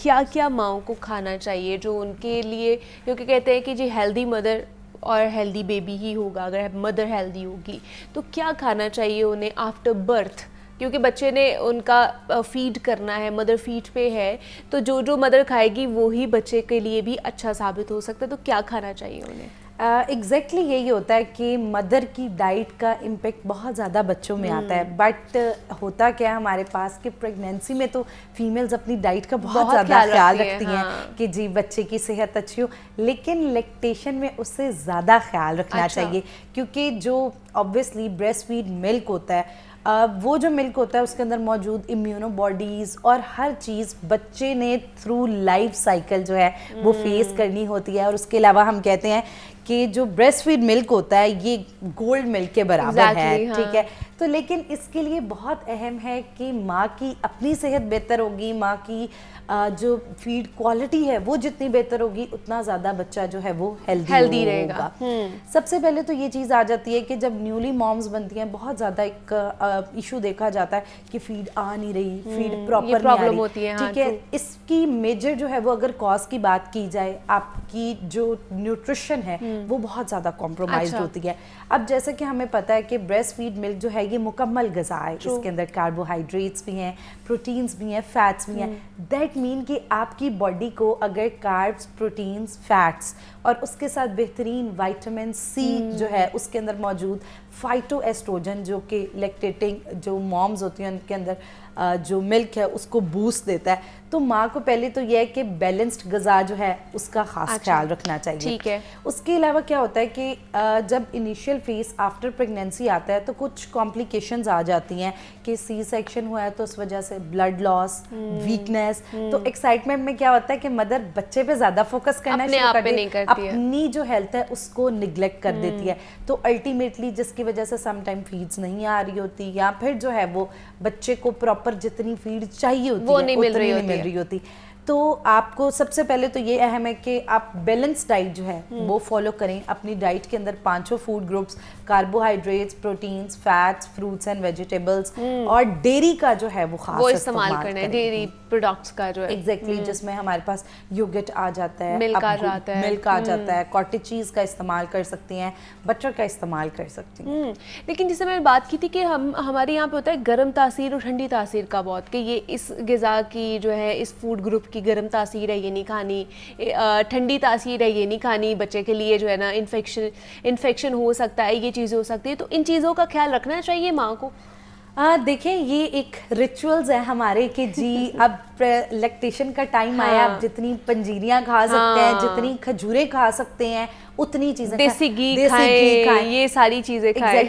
क्या क्या माँओं को खाना चाहिए जो उनके लिए, क्योंकि कहते हैं कि जी हेल्दी मदर और हेल्दी बेबी ही होगा अगर मदर हेल्दी होगी, तो क्या खाना चाहिए उन्हें आफ्टर बर्थ? क्योंकि बच्चे ने उनका फीड करना है, मदर फीड पे है, तो जो मदर खाएगी वो ही बच्चे के लिए भी अच्छा साबित हो सकता है। तो क्या खाना चाहिए उन्हें? एग्जैक्टली यही होता है कि मदर की डाइट का इम्पेक्ट बहुत ज़्यादा बच्चों में आता है। बट होता क्या है हमारे पास कि प्रेगनेंसी में तो फीमेल्स अपनी डाइट का बहुत ज़्यादा ख्याल रखती हैं कि जी बच्चे की सेहत अच्छी हो, लेकिन लैक्टेशन में उससे ज़्यादा ख्याल रखना चाहिए। क्योंकि जो ऑब्वियसली ब्रेस्ट फीड मिल्क होता है, वो जो मिल्क होता है उसके अंदर मौजूद इम्यूनो बॉडीज़ और हर चीज़ बच्चे ने थ्रू लाइफ साइकिल जो है वो फेस करनी होती है। और उसके अलावा हम कहते हैं कि जो ब्रेस्ट फीड मिल्क होता है ये गोल्ड मिल्क के बराबर है, हाँ। ठीक है। तो लेकिन इसके लिए बहुत अहम है कि माँ की अपनी सेहत बेहतर होगी, माँ की जो फीड क्वालिटी है वो जितनी बेहतर होगी उतना ज़्यादा बच्चा जो है वो हेल्दी रहेगा। सबसे पहले तो ये चीज़ आ जाती है कि जब न्यूली मॉम्स बनती हैं बहुत ज़्यादा एक इशू देखा जाता है कि फीड आ नहीं रही, फीड प्रॉपर प्रॉब्लम होती है, ठीक है। इसकी मेजर जो है वो अगर कॉज की बात की जाए, आपकी जो न्यूट्रिशन है वो बहुत ज़्यादा कॉम्प्रोमाइज होती है। अब जैसे कि हमें पता है कि ब्रेस्ट फीड मिल्क जो है ये मुकम्मल ग़िज़ा है, इसके अंदर कार्बोहाइड्रेट्स भी हैं, प्रोटीन्स भी हैं, फैट्स भी हैं। दैट मीन कि आपकी बॉडी को अगर कार्ब्स, प्रोटीन्स, फैट्स और उसके साथ बेहतरीन विटामिन सी जो है उसके अंदर मौजूद, फाइटोएस्ट्रोजन जो कि लैक्टेटिंग जो मॉम्स होती हैं उनके अंदर जो मिल्क है उसको बूस्ट देता है, तो माँ को पहले तो यह है कि बैलेंस्ड ग़िज़ा जो है उसका खास ख्याल रखना चाहिए। ठीक है। उसके अलावा क्या होता है कि जब इनिशियल फेज आफ्टर प्रेगनेंसी आता है तो कुछ कॉम्प्लिकेशंस आ जाती हैं कि सी सेक्शन हुआ है तो उस वजह से ब्लड लॉस, वीकनेस, तो एक्साइटमेंट में क्या होता है कि मदर बच्चे पे ज़्यादा फोकस करना शुरू कर देती है, अपनी जो हेल्थ है उसको निगलेक्ट कर देती है। तो अल्टीमेटली जिसकी वजह से समटाइम फीड्स नहीं आ रही होती या फिर जो है वो बच्चे को प्रॉपर जितनी फीड चाहिए होती है नहीं मिल रही होती। तो आपको सबसे पहले तो ये अहम है कि आप बैलेंस डाइट जो है वो फॉलो करें। अपनी डाइट के अंदर 5 food groups, carbohydrates, proteins, fats, fruits and vegetables और डेयरी का जो है वो खास इस्तेमाल करना है, डेयरी प्रोडक्ट्स का जो है एग्जैक्टली जिसमें हमारे पास योगर्ट आ जाता है, मिल्क आ जाता है, कॉटेज चीज़ का इस्तेमाल कर सकती हैं, बटर का इस्तेमाल कर सकती हैं। लेकिन जैसे मैंने बात की थी कि हमारे यहाँ पे होता है गर्म तासीर और ठंडी तासीर का बहुत, कि ये इस ग़िज़ा की जो है इस फूड ग्रुप की गर्म तासीर है ये नहीं खानी, ठंडी तासीर है ये नहीं खानी, बच्चे के लिए जो है ना इन्फेक्शन हो सकता है, ये चीज़ें हो सकती है, तो इन चीज़ों का ख्याल रखना चाहिए माँ को। देखें ये एक रिचुअल्स है हमारे कि जी अब लैक्टेशन का टाइम आया, अब जितनी पंजीरियां खा सकते हैं, जितनी खजूरें खा सकते हैं उतनी चीजें, देसी घी खाएं, ये सारी चीजें खाएं।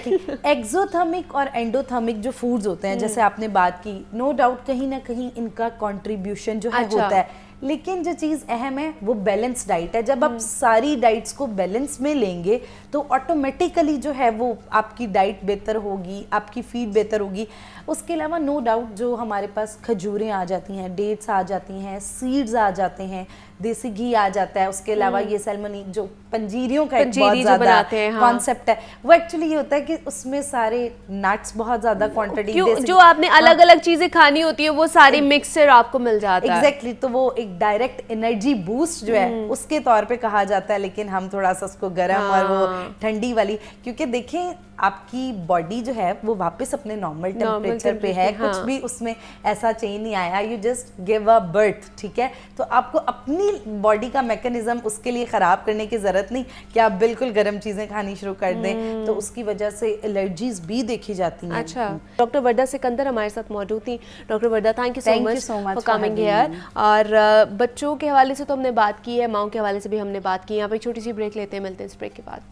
एक्सोथर्मिक और एंडोथर्मिक जो फूड्स होते हैं जैसे आपने बात की, नो डाउट कहीं ना कहीं इनका कंट्रीब्यूशन जो है होता है, लेकिन जो चीज़ अहम है वो बैलेंस डाइट है। जब आप सारी डाइट्स को बैलेंस में लेंगे तो ऑटोमेटिकली जो है वो आपकी डाइट बेहतर होगी, आपकी फीड बेहतर होगी। उसके अलावा नो डाउट जो हमारे पास खजूरें आ जाती हैं, डेट्स आ जाती हैं, सीड्स आ जाते हैं, देसी घी आ जाता है, उसके अलावा ये सैल्मोनी जो पंजीरियों का एक बहुत ज़्यादा कॉन्सेप्ट है, वो एक्चुअली ये होता है कि उसमें सारे नट्स बहुत ज़्यादा क्वांटिटी, जो आपने अलग अलग चीज़ें खानी होती है वो सारी मिक्सचर आपको मिल जाता है। एग्जैक्टली, तो वो एक डायरेक्ट एनर्जी बूस्ट जो है उसके तौर पे कहा जाता है, लेकिन हम थोड़ा सा उसको गर्म और वो ठंडी वाली, क्योंकि देखें आपकी बॉडी जो है वो वापस अपने नॉर्मल टेम्परेचर पे है, कुछ भी उसमें ऐसा चेंज नहीं आया, you just give a birth, ठीक है। तो आपको अपनी बॉडी का मैकेनिज्म उसके लिए ख़राब करने की ज़रूरत नहीं कि आप बिल्कुल गर्म चीज़ें खानी शुरू कर दें, तो उसकी वजह से एलर्जीज भी देखी जाती हैं। अच्छा, डॉक्टर वर्दा सिकंदर हमारे साथ मौजूद थी। Doctor Warda, thank you so much for coming here. और बच्चों के हवाले से तो हमने बात की है, माओं के हवाले से भी हमने बात की। यहाँ पे छोटी सी ब्रेक लेते हैं, मिलते हैं इस ब्रेक के बाद।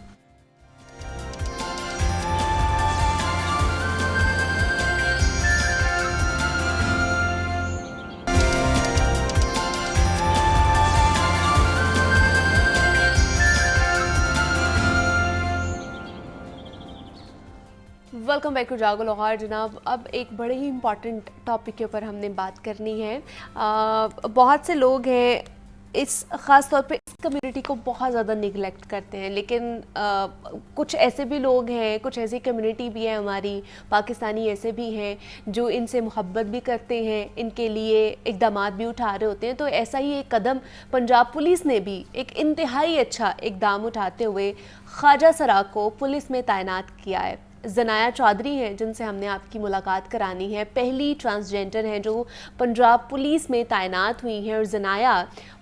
वेलकम बैक टू जागो लाहौर। जनाब, अब एक बड़े ही इम्पॉर्टेंट टॉपिक के ऊपर हमने बात करनी है। बहुत से लोग हैं इस ख़ास तौर पे इस कम्युनिटी को बहुत ज़्यादा निगलेक्ट करते हैं, लेकिन कुछ ऐसे भी लोग हैं, कुछ ऐसी कम्युनिटी भी है हमारी पाकिस्तानी ऐसे भी हैं जो इनसे मोहब्बत भी करते हैं, इनके लिए इक़दाम भी उठा रहे होते हैं। तो ऐसा ही एक कदम पंजाब पुलिस ने भी एक इंतहाई अच्छा इक़दाम उठाते हुए ख्वाजा सरा को पुलिस में तैनात किया है। ज़नाया चौधरी हैं जिनसे हमने आपकी मुलाकात करानी है, पहली ट्रांसजेंडर हैं जो पंजाब पुलिस में तैनात हुई हैं, और ज़नाया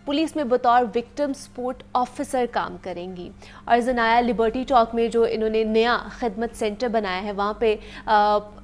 पुलिस में बतौर विक्टिम सपोर्ट ऑफिसर काम करेंगी। और ज़नाया लिबर्टी चौक में जो इन्होंने नया खिदमत सेंटर बनाया है वहाँ पे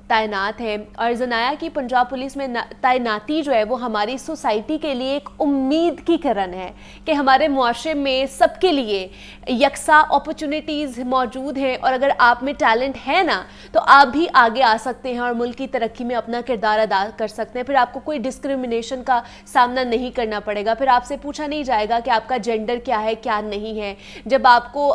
तैनात हैं। और जनाया की पंजाब पुलिस में तैनाती जो है वो हमारी सोसाइटी के लिए एक उम्मीद की किरण है कि हमारे मुआशरे में सबके लिए यकसा अपॉर्चुनिटीज़ मौजूद हैं, और अगर आप में टैलेंट है ना तो आप भी आगे आ सकते हैं और मुल्क की तरक्की में अपना किरदार अदा कर सकते हैं। फिर आपको कोई डिस्क्रिमिनेशन का सामना नहीं करना पड़ेगा, फिर आपसे पूछा नहीं जाएगा कि आपका जेंडर क्या है क्या नहीं है। जब आपको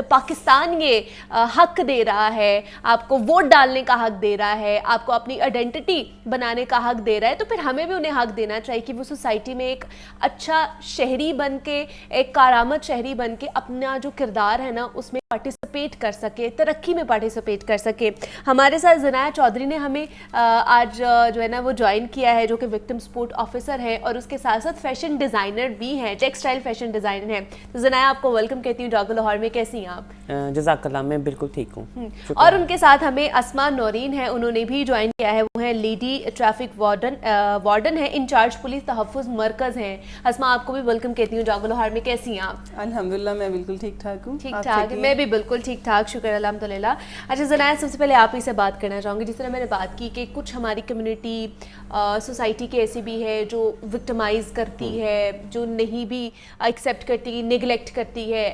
पाकिस्तान ये हक दे रहा है, आपको वोट डालने का हक दे रहा है, आपको अपनी आइडेंटिटी बनाने का हक दे रहा है, तो फिर हमें भी उन्हें हक देना चाहिए कि वो सोसाइटी में एक अच्छा शहरी बन के, एक कारामद शहरी बन के अपना जो किरदार है ना उसमें पार्टिसिपेट कर सके, तरक्की में पार्टिसिपेट कर सके। हमारे साथ जनाया चौधरी ने हमें आज जो है ना वो ज्वाइन किया है, जो कि विक्टिम सपोर्ट ऑफिसर है और उसके साथ साथ फैशन डिज़ाइनर भी हैं, टेक्सटाइल फैशन डिज़ाइनर हैं। तो जनाया आपको वेलकम कहती हूँ जागो लाहौर में, कैसी हैं आप? जज़ाकल्लाह, मैं बिल्कुल ठीक हूँ। और उनके साथ हमें अस्मा नौरीन है, उन्होंने भी ज्वाइन किया है, वो है लेडी ट्रैफिक वार्डन है, इंचार्ज पुलिस तहफ़्फ़ुज़ मरकज़ हैं। अस्मा आपको भी वेलकम कहती हूँ जागो लाहौर में, कैसी हैं आप? अल्हम्दुलिल्लाह मैं बिल्कुल ठीक ठाक हूँ। ठीक ठाक, मैं भी बिल्कुल ठीक ठाक, शुक्र अल्हम्दुलिल्लाह। अच्छा जनाया, सबसे पहले आप ही से बात करना चाहूँगी, जिस तरह मैंने बात की कि कुछ हमारी कम्युनिटी सोसाइटी की ऐसी भी है जो विक्टिमाइज़ करती है, जो नहीं भी एक्सेप्ट करती, निगलेक्ट करती है,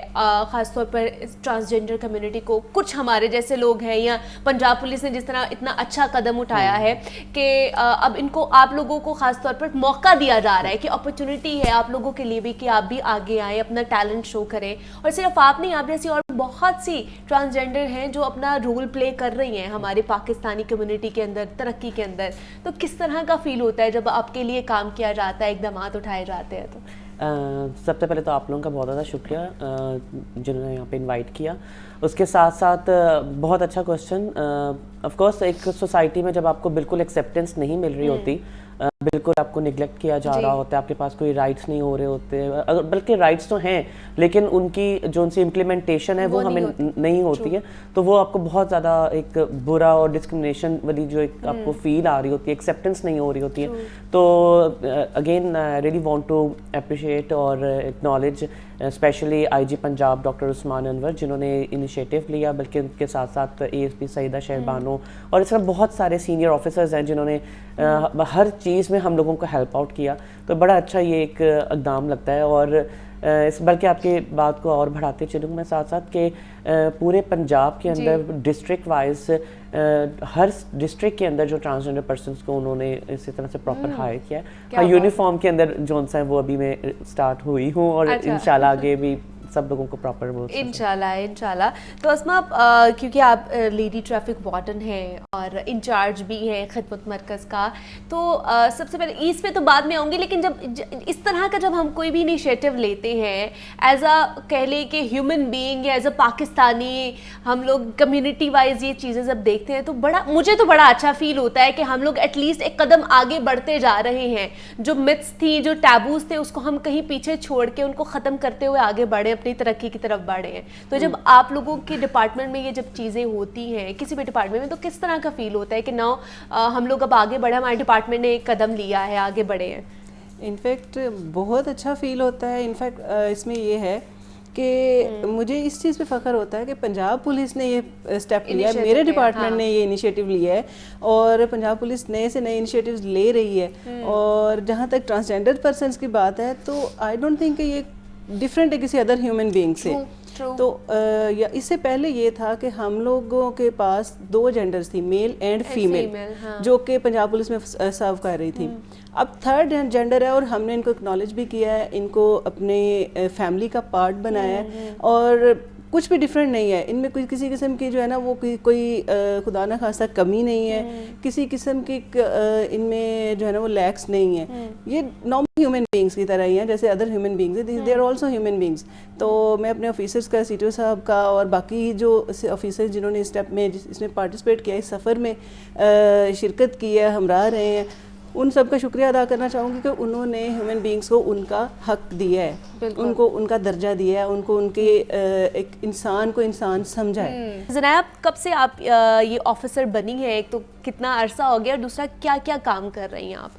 ख़ासतौर पर ट्रांसजेंडर कम्युनिटी को। कुछ हमारे जैसे लोग हैं, या पंजाब पुलिस ने जिस तरह इतना अच्छा कदम उठाया है कि अब इनको आप लोगों को ख़ास तौर पर मौका दिया जा रहा है कि अपॉर्चुनिटी है आप लोगों के लिए भी कि आप भी आगे आएँ, अपना टैलेंट शो करें। और सिर्फ आप नहीं, आप जैसी और बहुत सी ट्रांसजेंडर हैं जो अपना रोल प्ले कर रही हैं हमारे पाकिस्तानी कम्युनिटी के अंदर, तरक्की के अंदर। तो किस तरह का फील होता है जब आपके लिए काम किया जाता है, इक़दाम उठाए जाते हैं? तो सबसे पहले तो आप लोगों का बहुत ज़्यादा शुक्रिया जिन्होंने यहाँ पे इनवाइट किया। उसके साथ साथ बहुत अच्छा क्वेश्चन। ऑफ कोर्स एक सोसाइटी में जब आपको बिल्कुल एक्सेप्टेंस नहीं मिल रही होती, बिल्कुल आपको निगलेक्ट किया जा रहा होता है, आपके पास कोई राइट्स नहीं हो रहे होते, बल्कि राइट्स तो हैं लेकिन उनकी जो उनकी इम्प्लीमेंटेशन है वो हमें नहीं होती है, तो वो आपको बहुत ज़्यादा एक बुरा और डिस्क्रिमिनेशन वाली जो एक आपको फील आ रही होती है, एक्सेप्टेंस नहीं हो रही होती है। तो again I really want to appreciate और acknowledge especially IG Punjab doctor Usman Anwar, जिन्होंने इनिशिएटिव लिया, बल्कि उनके साथ साथ एएसपी सईदा शहबानो और इस तरह बहुत सारे सीनियर ऑफिसर्स हैं जिन्होंने हर चीज़ में हम लोगों को हेल्प आउट किया। तो बड़ा अच्छा ये एक इक़दाम लगता है। और इस बल्कि आपकी बात को और बढ़ाते चलूँ मैं साथ साथ कि पूरे पंजाब के अंदर डिस्ट्रिक्ट वाइज हर डिस्ट्रिक्ट के अंदर जो ट्रांसजेंडर पर्सन्स को उन्होंने इसी तरह से प्रॉपर हायर किया है। यूनिफॉर्म के अंदर जो सा है वो अभी मैं स्टार्ट हुई हूँ और इंशाल्लाह आगे भी सब लोगों को प्रॉपर वो इंशाल्लाह। तो अस्मा, क्योंकि आप लेडी ट्रैफिक वार्डन हैं और इंचार्ज भी हैं खिदमत मरकज़ का, तो सबसे पहले इस पे तो बाद में आऊँगी, लेकिन जब इस तरह का जब हम कोई भी इनिशिएटिव लेते हैं एज अ कह लें कि ह्यूमन बीइंग या एज अ पाकिस्तानी, हम लोग कम्युनिटी वाइज ये चीज़ें जब देखते हैं तो मुझे तो बड़ा अच्छा फील होता है कि हम लोग एटलीस्ट एक कदम आगे बढ़ते जा रहे हैं। जो मिथ्स थी, जो टैबूज थे, उसको हम कहीं पीछे छोड़ के उनको ख़त्म करते हुए आगे बढ़े, अपनी तरक्की की तरफ बढ़े हैं। तो जब आप लोगों के डिपार्टमेंट में ये जब चीज़ें होती हैं, किसी भी डिपार्टमेंट में, तो किस तरह का फील होता है कि ना हम लोग अब आगे बढ़े, हमारे डिपार्टमेंट ने एक कदम लिया है, आगे बढ़े हैं? इनफैक्ट बहुत अच्छा फील होता है। इनफैक्ट इसमें ये है कि मुझे इस चीज़ पे फ़ख्र होता है कि पंजाब पुलिस ने ये स्टेप लिया है, मेरे डिपार्टमेंट ने ये इनिशिएटिव लिया है और पंजाब पुलिस नए से नए इनिशिएटिव्स ले रही है। और जहाँ तक ट्रांसजेंडर पर्सन्स की बात है तो आई डोंट थिंक ये डिफरेंट है किसी अदर ह्यूमन बीइंग से। तो या इससे पहले ये था कि हम लोगों के पास 2 जेंडर्स थी, मेल एंड फीमेल, जो कि पंजाब पुलिस में सर्व कर रही थी। अब 3rd जेंडर है और हमने इनको एक्नॉलेज भी किया है, इनको अपने फैमिली का पार्ट बनाया है और कुछ भी डिफरेंट नहीं है इनमें। कोई किसी किस्म की जो है ना वो कोई खुदा न खास्ता कमी नहीं है, किसी किस्म की इनमें जो है ना वो लैक्स नहीं है। ये नॉर्मल ह्यूमन बीइंग्स की तरह ही हैं जैसे other human beings, they are also human beings. तो मैं अपने ऑफिसर्स का, सीटीओ साहब का और बाकी जो ऑफिसर्स जिन्होंने इस स्टेप में इसमें पार्टिसिपेट किया, इस सफ़र में शिरकत की है, हमरा रहे हैं, उन सब का शुक्रिया अदा करना चाहूँगी कि उन्होंने ह्यूमन बीइंग्स को उनका हक दिया है, उनको उनका दर्जा दिया है, उनको उनके एक इंसान को इंसान समझा है। ज़नाया, कब से आप ये ऑफिसर बनी है? एक तो कितना अरसा हो गया और दूसरा क्या क्या काम कर रही हैं आप?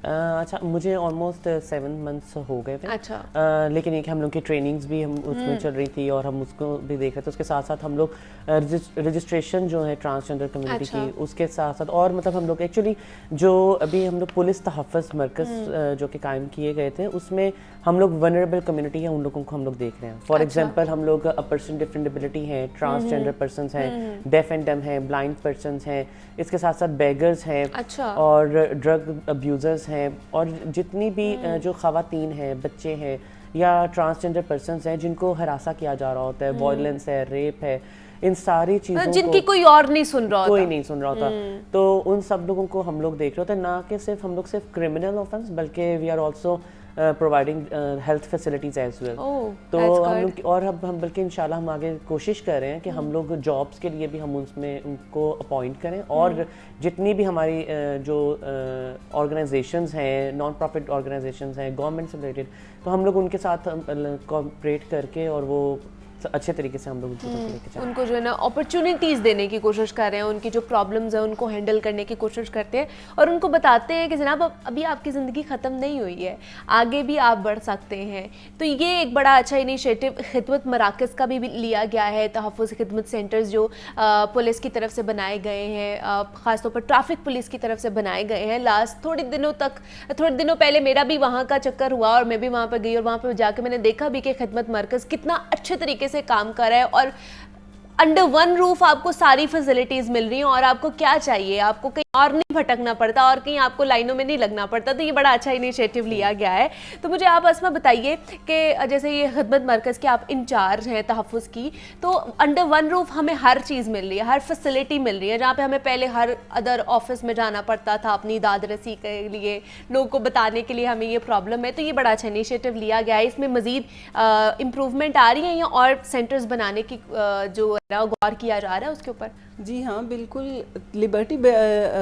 अच्छा, मुझे ऑलमोस्ट 7 मंथ्स हो गए थे। अच्छा। लेकिन एक हम लोग की ट्रेनिंग्स भी हम उसमें चल रही थी और हम उसको भी देख रहे थे। उसके साथ साथ हम लोग रजिस्ट्रेशन जो है ट्रांसजेंडर कम्युनिटी की, उसके साथ साथ और मतलब हम लोग एक्चुअली जो अभी हम लोग पुलिस तहफ़्फ़ुज़ मरकज़ जो कि कायम किए गए थे, उसमें हम लोग वनरेबल कम्युनिटी है उन लोगों को हम लोग देख रहे हैं। फॉर एग्जांपल हम लोग अ पर्सन डिफरेंट एबिलिटी हैं, ट्रांसजेंडर पर्सनस हैं, डेफ एंड डम हैं, ब्लाइंड पर्सनस हैं, इसके साथ साथ बेगर्स हैं, अच्छा। और ड्रग अब्यूज़र्स हैं, और जितनी भी जो ख़वातीन हैं, बच्चे हैं या ट्रांसजेंडर पर्सनस हैं जिनको हरासा किया जा रहा होता है, वायलेंस है, रेप है, इन सारी चीज़ों जिनकी कोई और नहीं सुन रहा होता, कोई नहीं सुन रहा होता, तो उन सब लोगों को हम लोग देख रहे होते हैं। ना कि सिर्फ हम लोग सिर्फ क्रिमिनल ऑफेंस, बल्कि we are also providing health facilities as well. तो हम लोग और अब हम बल्कि इंशाल्लाह हम आगे कोशिश कर रहे हैं कि हम लोग जॉब्स के लिए भी हम उसमें उनको अपॉइंट करें, और जितनी भी हमारी जो ऑर्गेनाइजेशंस हैं, नॉन प्रॉफिट ऑर्गेनाइजेशंस हैं गवर्नमेंट से रिलेटेड, तो हम लोग उनके साथ कोऑपरेट करके और वो अच्छे तरीके से हम लोग उनको लेके चलें। उनको जो है ना अपॉर्चुनिटीज़ देने की कोशिश कर रहे हैं, उनकी जो प्रॉब्लम्स हैं उनको हैंडल करने की कोशिश करते हैं, और उनको बताते हैं कि जनाब अभी आपकी ज़िंदगी ख़त्म नहीं हुई है, आगे भी आप बढ़ सकते हैं। तो ये एक बड़ा अच्छा इनिशिएटिव खिदमत मराकज़ का भी लिया गया है। तहफ़्फ़ुज़ खिदमत सेंटर्स जो पुलिस की तरफ से बनाए गए हैं, ख़ासतौर पर ट्रैफिक पुलिस की तरफ से बनाए गए हैं। लास्ट थोड़े दिनों पहले मेरा भी वहाँ का चक्कर हुआ और मैं भी वहाँ पर गई, और वहाँ पर जाकर मैंने देखा भी कि खिदमत मरकज़ कितना अच्छे तरीके से काम कर रहा है, और अंडर वन रूफ आपको सारी फैसिलिटीज़ मिल रही हैं, और आपको क्या चाहिए, आपको कहीं और नहीं भटकना पड़ता और कहीं आपको लाइनों में नहीं लगना पड़ता। तो ये बड़ा अच्छा इनिशिएटिव लिया गया है। तो मुझे आप अस्मा बताइए कि जैसे ये खिदमत मरकज़ के आप इंचार्ज हैं तहफ़्फ़ुज़ की, तो अंडर वन रूफ हमें हर चीज़ मिल रही है, हर फैसिलिटी मिल रही है, जहाँ पे हमें पहले हर अदर ऑफिस में जाना पड़ता था अपनी दाद रसी के लिए, लोगों को बताने के लिए हमें ये प्रॉब्लम है। तो ये बड़ा अच्छा इनिशिएटिव लिया गया है। इसमें मज़ीद इम्प्रूवमेंट आ रही है या और सेंटर्स बनाने की जो गौर किया जा रहा है उसके ऊपर? जी हाँ, बिल्कुल। लिबर्टी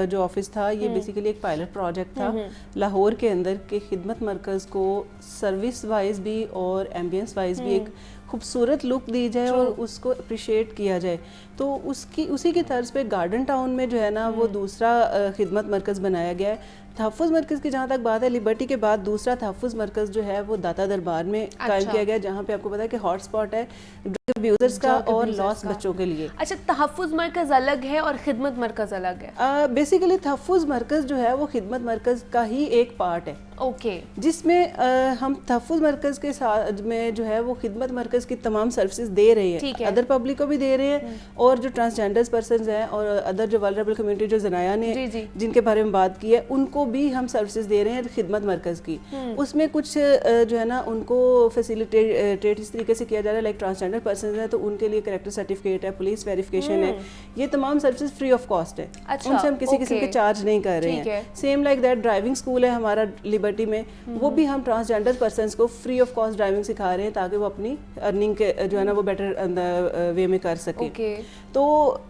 जो ऑफिस था, ये बेसिकली एक पायलट प्रोजेक्ट था लाहौर के अंदर के खिदमत मरकज़ को सर्विस वाइज भी और एम्बियंस वाइज भी एक खूबसूरत लुक दी जाए और उसको अप्रिशिएट किया जाए। तो उसी की तर्ज पे गार्डन टाउन में जो है ना वो दूसरा खिदमत मरकज़ बनाया गया है। तहफ़्फ़ुज़ मरकज़ की जहाँ तक बात है, लिबर्टी के बाद दूसरा तहफ़्फ़ुज़ मरकज़ जो है वो दाता दरबार में कायम किया गया, जहाँ पे आपको पता है कि हॉट स्पॉट है ड्रग अब्यूज़र्स का और लॉस बच्चों के लिए। अच्छा, तहफ़्फ़ुज़ मरकज़ अलग है और खिदमत मरकज़ अलग है? बेसिकली तहफ़्फ़ुज़ मरकज़ जो है वो खिदमत मरकज़ का ही एक पार्ट है। ओके। जिसमें हम तहफ़्फ़ुज़ मरकज़ के साथ में जो है वो खिदमत मरकज़ की तमाम सर्विसेज दे रहे हैं, अदर पब्लिक को भी दे रहे हैं, और जो ट्रांसजेंडर्स पर्सनस हैं और अदर जो वल्नरेबल कम्युनिटी जो ज़नाया ने जिनके बारे में बात की है, उनको भी हम सर्विसेज दे रहे हैं खिदमत मरकज़ की। उसमें कुछ जो है ना उनको फैसिलिटेट इस तरीके से किया जा रहा है, लाइक ट्रांसजेंडर पर्सन है तो उनके लिए कैरेक्टर सर्टिफिकेट है, पुलिस वेरिफिकेशन है, ये तमाम सर्विसेज फ्री ऑफ कॉस्ट है। उनसे हम किसी किस्म के चार्ज नहीं कर रहे हैं। Same like that driving school है हमारा लिबर्टी में, वो भी हम ट्रांसजेंडर पर्सनस को फ्री ऑफ कॉस्ट ड्राइविंग सिखा रहे हैं ताकि वो अपनी अर्निंग के जो है ना वो बेटर वे में कर सके। तो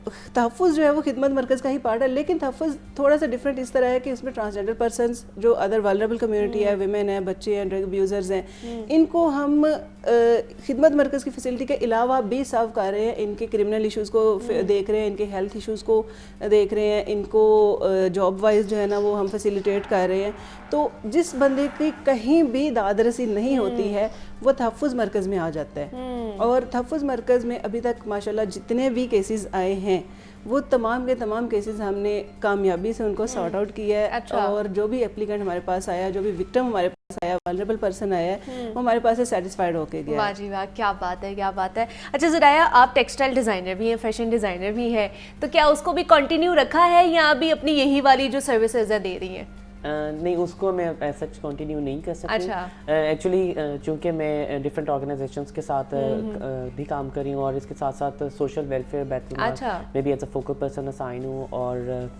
तहफ़्फ़ुज़ जो है वो खिदमत मरकज़ का ही पार्ट है, लेकिन तहफ़्फ़ुज़ थोड़ा सा डिफरेंट इस तरह है कि इसमें ट्रांसजेंडर पर्सनस जो अदर वल्नरेबल कम्युनिटी है, विमेन है, बच्चे हैं, ड्रग अब्यूज़र्स हैं, इनको हम खिदमत मरकज़ की फैसिलिटी के अलावा भी सर्व कर रहे हैं। इनके क्रिमिनल इश्यूज़ को देख रहे हैं, इनके हेल्थ इश्यूज़ को देख रहे हैं, इनको जॉब वाइज जो है ना वो हम फैसिलिटेट कर रहे हैं। तो जिस बंदे की कहीं भी दादरसी नहीं होती है वो तहफ़्फ़ुज़ मरकज़ में आ जाता है। और तहफ़्फ़ुज़ मरकज़ में अभी तक माशाल्लाह जितने भी केसेस आए हैं वो तमाम के तमाम केसेस हमने कामयाबी से उनको सॉर्ट आउट किया है। और जो भी एप्लीकेंट हमारे पास आया, जो भी विक्टिम हमारे पास आया, वल्नरेबल पर्सन आया है, वो हमारे पास से सेटिस्फाइड होके गया। वाह जी वाह, क्या बात है, क्या बात है। अच्छा ज़राया, आप टेक्सटाइल डिज़ाइनर भी हैं, फैशन डिज़ाइनर भी हैं, तो क्या उसको भी कंटिन्यू रखा है या अभी अपनी यही वाली जो सर्विसेज है दे रही हैं? नहीं, उसको मैं ऐसा कंटिन्यू नहीं कर सकती। एक्चुअली चूँकि मैं डिफरेंट ऑर्गेनाइजेशंस के साथ भी काम कर रही हूँ और इसके साथ साथ सोशल वेलफेयर बैतुल में भी as a focal person assign हूँ, और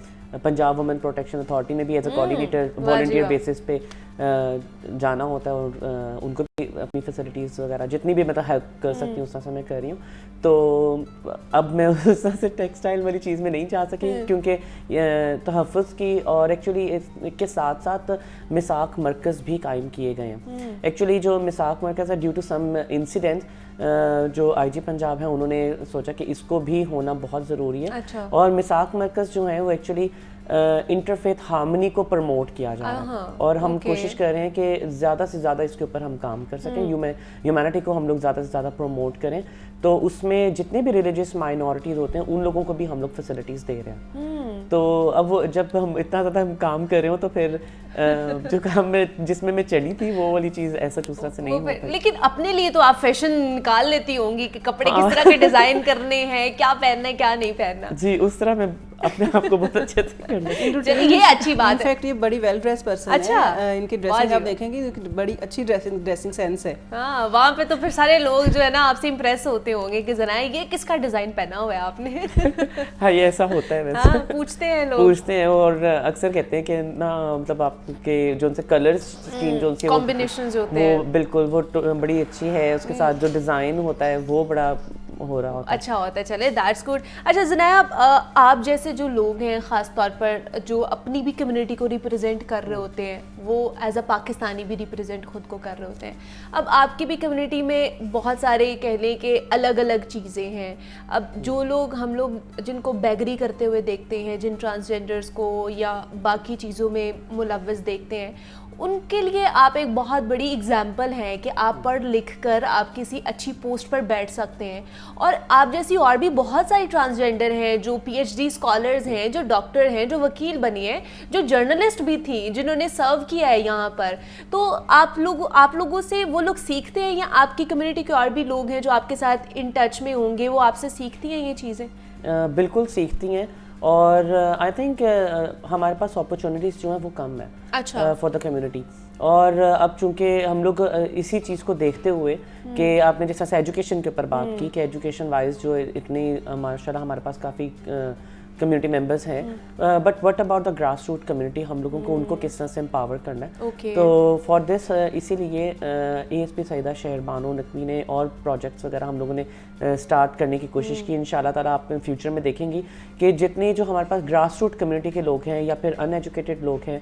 पंजाब वुमेन प्रोटेक्शन अथॉरिटी में भी as a coordinator volunteer basis पे जाना होता है, और उनको भी अपनी फैसिलिटीज़ वगैरह जितनी भी मतलब हेल्प कर सकती हूँ उस तरह से मैं कर रही हूँ। तो अब मैं उस तरह से टेक्सटाइल वाली चीज़ में नहीं जा सकी क्योंकि तहफ़्फ़ुज़ की, और एक्चुअली इसके साथ साथ मिसाक मरकज़ भी कायम किए गए हैं। एक्चुअली जो मिसाक मरकज़ है, ड्यू टू सम इंसिडेंट जो आईजी पंजाब है उन्होंने सोचा कि इसको भी होना बहुत ज़रूरी है। और मिसाक मरकज़ जो है वो एक्चुअली इंटरफेथ हार्मनी को प्रमोट किया जा रहा है, और हम कोशिश कर रहे हैं कि ज़्यादा से ज़्यादा इसके ऊपर हम काम कर सकें, ह्यूमैनिटी को हम लोग ज़्यादा से ज़्यादा प्रमोट करें। तो उसमें जितने भी रिलीजियस माइनॉरिटीज़ होते हैं उन लोगों को भी हम लोग फैसिलिटीज़ दे रहे हैं। तो अब जब हम इतना ज़्यादा हम काम कर रहे हो तो फिर जो काम में जिसमें मैं चली थी वो वाली चीज़ ऐसा दूसरा से नहीं होता। लेकिन अपने लिए तो आप फैशन निकाल लेती होंगी कि कपड़े किस तरह के डिजाइन करने हैं, क्या पहनना है क्या नहीं पहनना। जी, उस तरह मैं अपने आप को बहुत अच्छे से कर लेती हूँ। चलिए, ये अच्छी बात है। इनफैक्ट ये बड़ी वेल ड्रेस पर्सन अच्छा, है, इनकी ड्रेसिंग आप देखेंगे बड़ी अच्छी ड्रेसिंग सेंस है। हाँ, वहाँ पे तो फिर सारे लोग जो है ना आपसे इम्प्रेस होते होंगे कि ज़नाया ये किसका डिजाइन पहना हुआ है आपने। हाँ, ये ऐसा होता है वैसे। हाँ, पूछते हैं लोग, पूछते हैं, और अक्सर कहते हैं कि ना मतलब आपके जो उनसे कलर स्कीम जो उनसे कॉम्बिनेशंस होते हैं वो बिल्कुल वो बड़ी अच्छी है, उसके साथ जो डिज़ाइन होता है वो बड़ा हो रहा होता है, अच्छा होता है। चले, दैट्स गुड। अच्छा ज़नाया, आप जैसे जो लोग हैं ख़ास तौर पर जो अपनी भी कम्युनिटी को रिप्रेजेंट कर रहे होते हैं, वो एज अ पाकिस्तानी भी रिप्रेजेंट खुद को कर रहे होते हैं। अब आपकी भी कम्युनिटी में बहुत सारे कह लें कि अलग अलग चीज़ें हैं। अब जो लोग हम लोग जिनको बैगरी करते हुए देखते हैं, जिन ट्रांसजेंडर्स को या बाकी चीज़ों में मुलव्वस देखते हैं, उनके लिए आप एक बहुत बड़ी एग्जाम्पल हैं कि आप पढ़ लिख कर आप किसी अच्छी पोस्ट पर बैठ सकते हैं। और आप जैसी और भी बहुत सारी ट्रांसजेंडर हैं जो PhD स्कॉलर्स हैं, जो डॉक्टर हैं, जो वकील बनी हैं, जो जर्नलिस्ट भी थी, जिन्होंने सर्व किया है यहाँ पर। तो आप लोगों से वो लोग सीखते हैं, या आपकी कम्युनिटी के और भी लोग हैं जो आपके साथ इन टच में होंगे, वो आपसे सीखती हैं ये चीज़ें? बिल्कुल सीखती हैं, और आई थिंक हमारे पास अपॉर्चुनिटीज़ जो हैं वो कम है अच्छा फॉर द कम्युनिटी। और अब चूंकि हम लोग इसी चीज़ को देखते हुए कि आपने जैसा एजुकेशन के ऊपर बात की कि एजुकेशन वाइज जो इतनी माशाल्लाह हमारे पास काफ़ी कम्युनिटी मेंबर्स हैं, but what about the grass root community, हम लोगों को उनको किस तरह से एम्पावर करना है। तो फॉर दिस इसीलिए ASP सईदा शहर बानो नकवी ने और प्रोजेक्ट्स वगैरह हम लोगों ने स्टार्ट करने की कोशिश की। इंशाल्लाह ताला आप फ्यूचर में देखेंगी कि जितने जो हमारे पास ग्रास रूट कम्युनिटी के लोग हैं या फिर अनएजुकेटेड लोग हैं,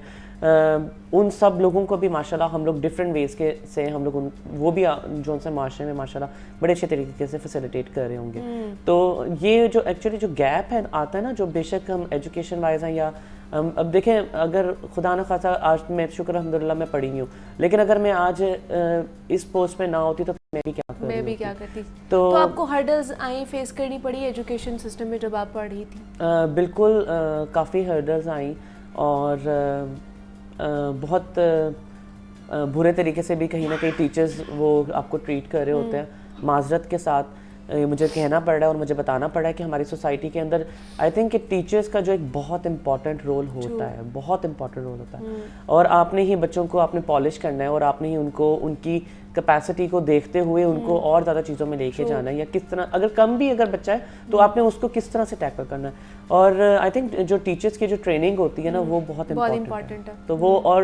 उन सब लोगों को भी माशाल्लाह हम लोग डिफरेंट वेज़ के से हम लोग वो भी जो उनसे माशरे में माशाल्लाह बड़े अच्छे तरीके से फैसिलिटेट कर रहे होंगे। तो ये जो एक्चुअली जो गैप है आता है ना, जो बेशक हम एजुकेशन वाइज हैं या अब देखें, अगर खुदा न खासा आज मैं शुक्र अल्हम्दुलिल्लाह मैं पढ़ी हूँ, लेकिन अगर मैं आज इस पोस्ट पे ना होती तो मैं भी क्या करती। तो आपको हर्डल्स आई फेस करनी पड़ी एजुकेशन सिस्टम में जब आप पढ़ रही थी? बिल्कुल, काफ़ी हर्डल्स आई, और बहुत बुरे तरीके से भी कहीं ना कहीं टीचर्स वो आपको ट्रीट कर रहे होते हैं। माजरत के साथ मुझे कहना पड़ रहा है और मुझे बताना पड़ रहा है कि हमारी सोसाइटी के अंदर आई थिंक कि टीचर्स का जो एक बहुत इंपॉर्टेंट रोल होता है, बहुत इंपॉर्टेंट रोल होता है, और आपने ही बच्चों को आपने पॉलिश करना है, और आपने ही उनको उनकी कैपेसिटी को देखते हुए उनको और ज़्यादा चीज़ों में लेके जाना है, या किस तरह अगर कम भी अगर बच्चा है तो आपने उसको किस तरह से टैकल करना है। और आई थिंक जो टीचर्स की जो ट्रेनिंग होती है ना वो बहुत इम्पॉर्टेंट है। तो वो और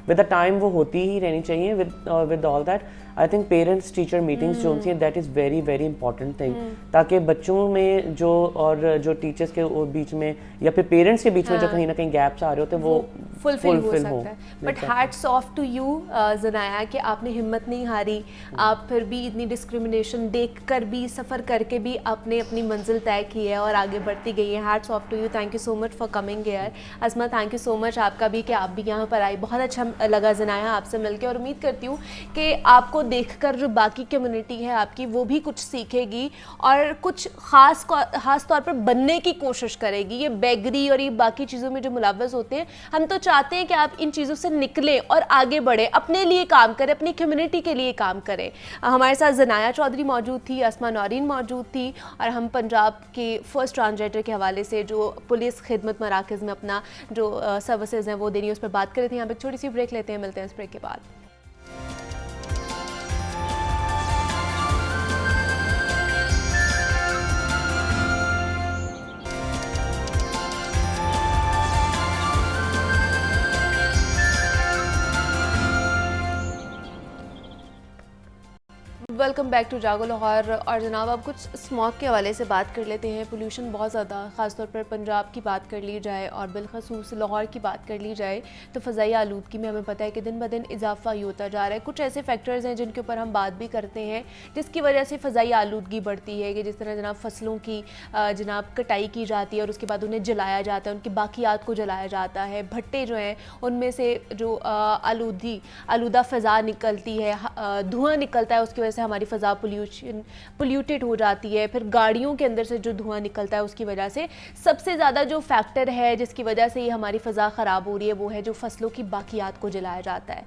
विद द टाइम वो होती ही रहनी चाहिए। With all that I think parents teacher meetings जो होती हैं that is very very important thing, ताकि बच्चों में जो टीचर्स के बीच में या फिर पेरेंट्स के बीच में जो कहीं ना कहीं गैप्स आ रहे होते हैं वो फुलफिल हो सकता है। But hats off to you Zanaya कि आपने हिम्मत नहीं हारी, आप फिर भी इतनी डिस्क्रिमिनेशन देखकर भी, सफ़र करके भी आपने अपनी मंजिल तय की है और आगे बढ़ती गई है। Hats off to you, thank you so much for coming here. Asma, thank you so much आपका भी कि आप भी यहाँ पर आई। बहुत अच्छा लगा ज़नाया आपसे मिलकर, और उम्मीद करती हूँ कि आपको देखकर जो बाकी कम्युनिटी है आपकी वो भी कुछ सीखेगी और कुछ ख़ास तौर पर बनने की कोशिश करेगी। ये बैगरी और ये बाकी चीज़ों में जो मुलव्वस होते हैं, हम तो चाहते हैं कि आप इन चीज़ों से निकलें और आगे बढ़ें, अपने लिए काम करें, अपनी कम्युनिटी के लिए काम करें। हमारे साथ ज़नाया चौधरी मौजूद थी, अस्मा नौरीन मौजूद थी, और हम पंजाब के फर्स्ट ट्रांसजेंडर के हवाले से जो पुलिस खिदमत मराकज़ में अपना जो सर्विसेज हैं वो देनी है उस पर बात कर रहे थे। यहाँ पर एक छोटी सी ब्रेक लेते हैं, मिलते हैं इस ब्रेक के बाद। वेलकम बैक टू जागो लाहौर। और जनाब अब कुछ स्मॉग के हवाले से बात कर लेते हैं। पोल्यूशन बहुत ज़्यादा, ख़ासतौर पर पंजाब की बात कर ली जाए और बिलखसूस लाहौर की बात कर ली जाए तो फ़ज़ाई आलूदगी में हमें पता है कि दिन ब दिन इजाफा ही होता जा रहा है। कुछ ऐसे फैक्टर्स हैं जिनके ऊपर हम बात भी करते हैं जिसकी वजह से फ़ज़ाई आलूदगी बढ़ती है, कि जिस तरह जनाब फसलों की जनाब कटाई की जाती है और उसके बाद उन्हें जलाया जाता है, उनकी बाकियात को जलाया जाता है। भट्टे जो हैं उनमें से जो आलूदा फ़ज़ा निकलती है, धुआं निकलता है, उसकी वजह से हमारी फ़ज़ा पोल्यूटेड हो जाती है। फिर गाड़ियों के अंदर से जो धुआं निकलता है उसकी वजह से सबसे ज़्यादा जो फैक्टर है जिसकी वजह से ये हमारी फ़ज़ा ख़राब हो रही है वो है जो फसलों की बाकियात को जलाया जाता है।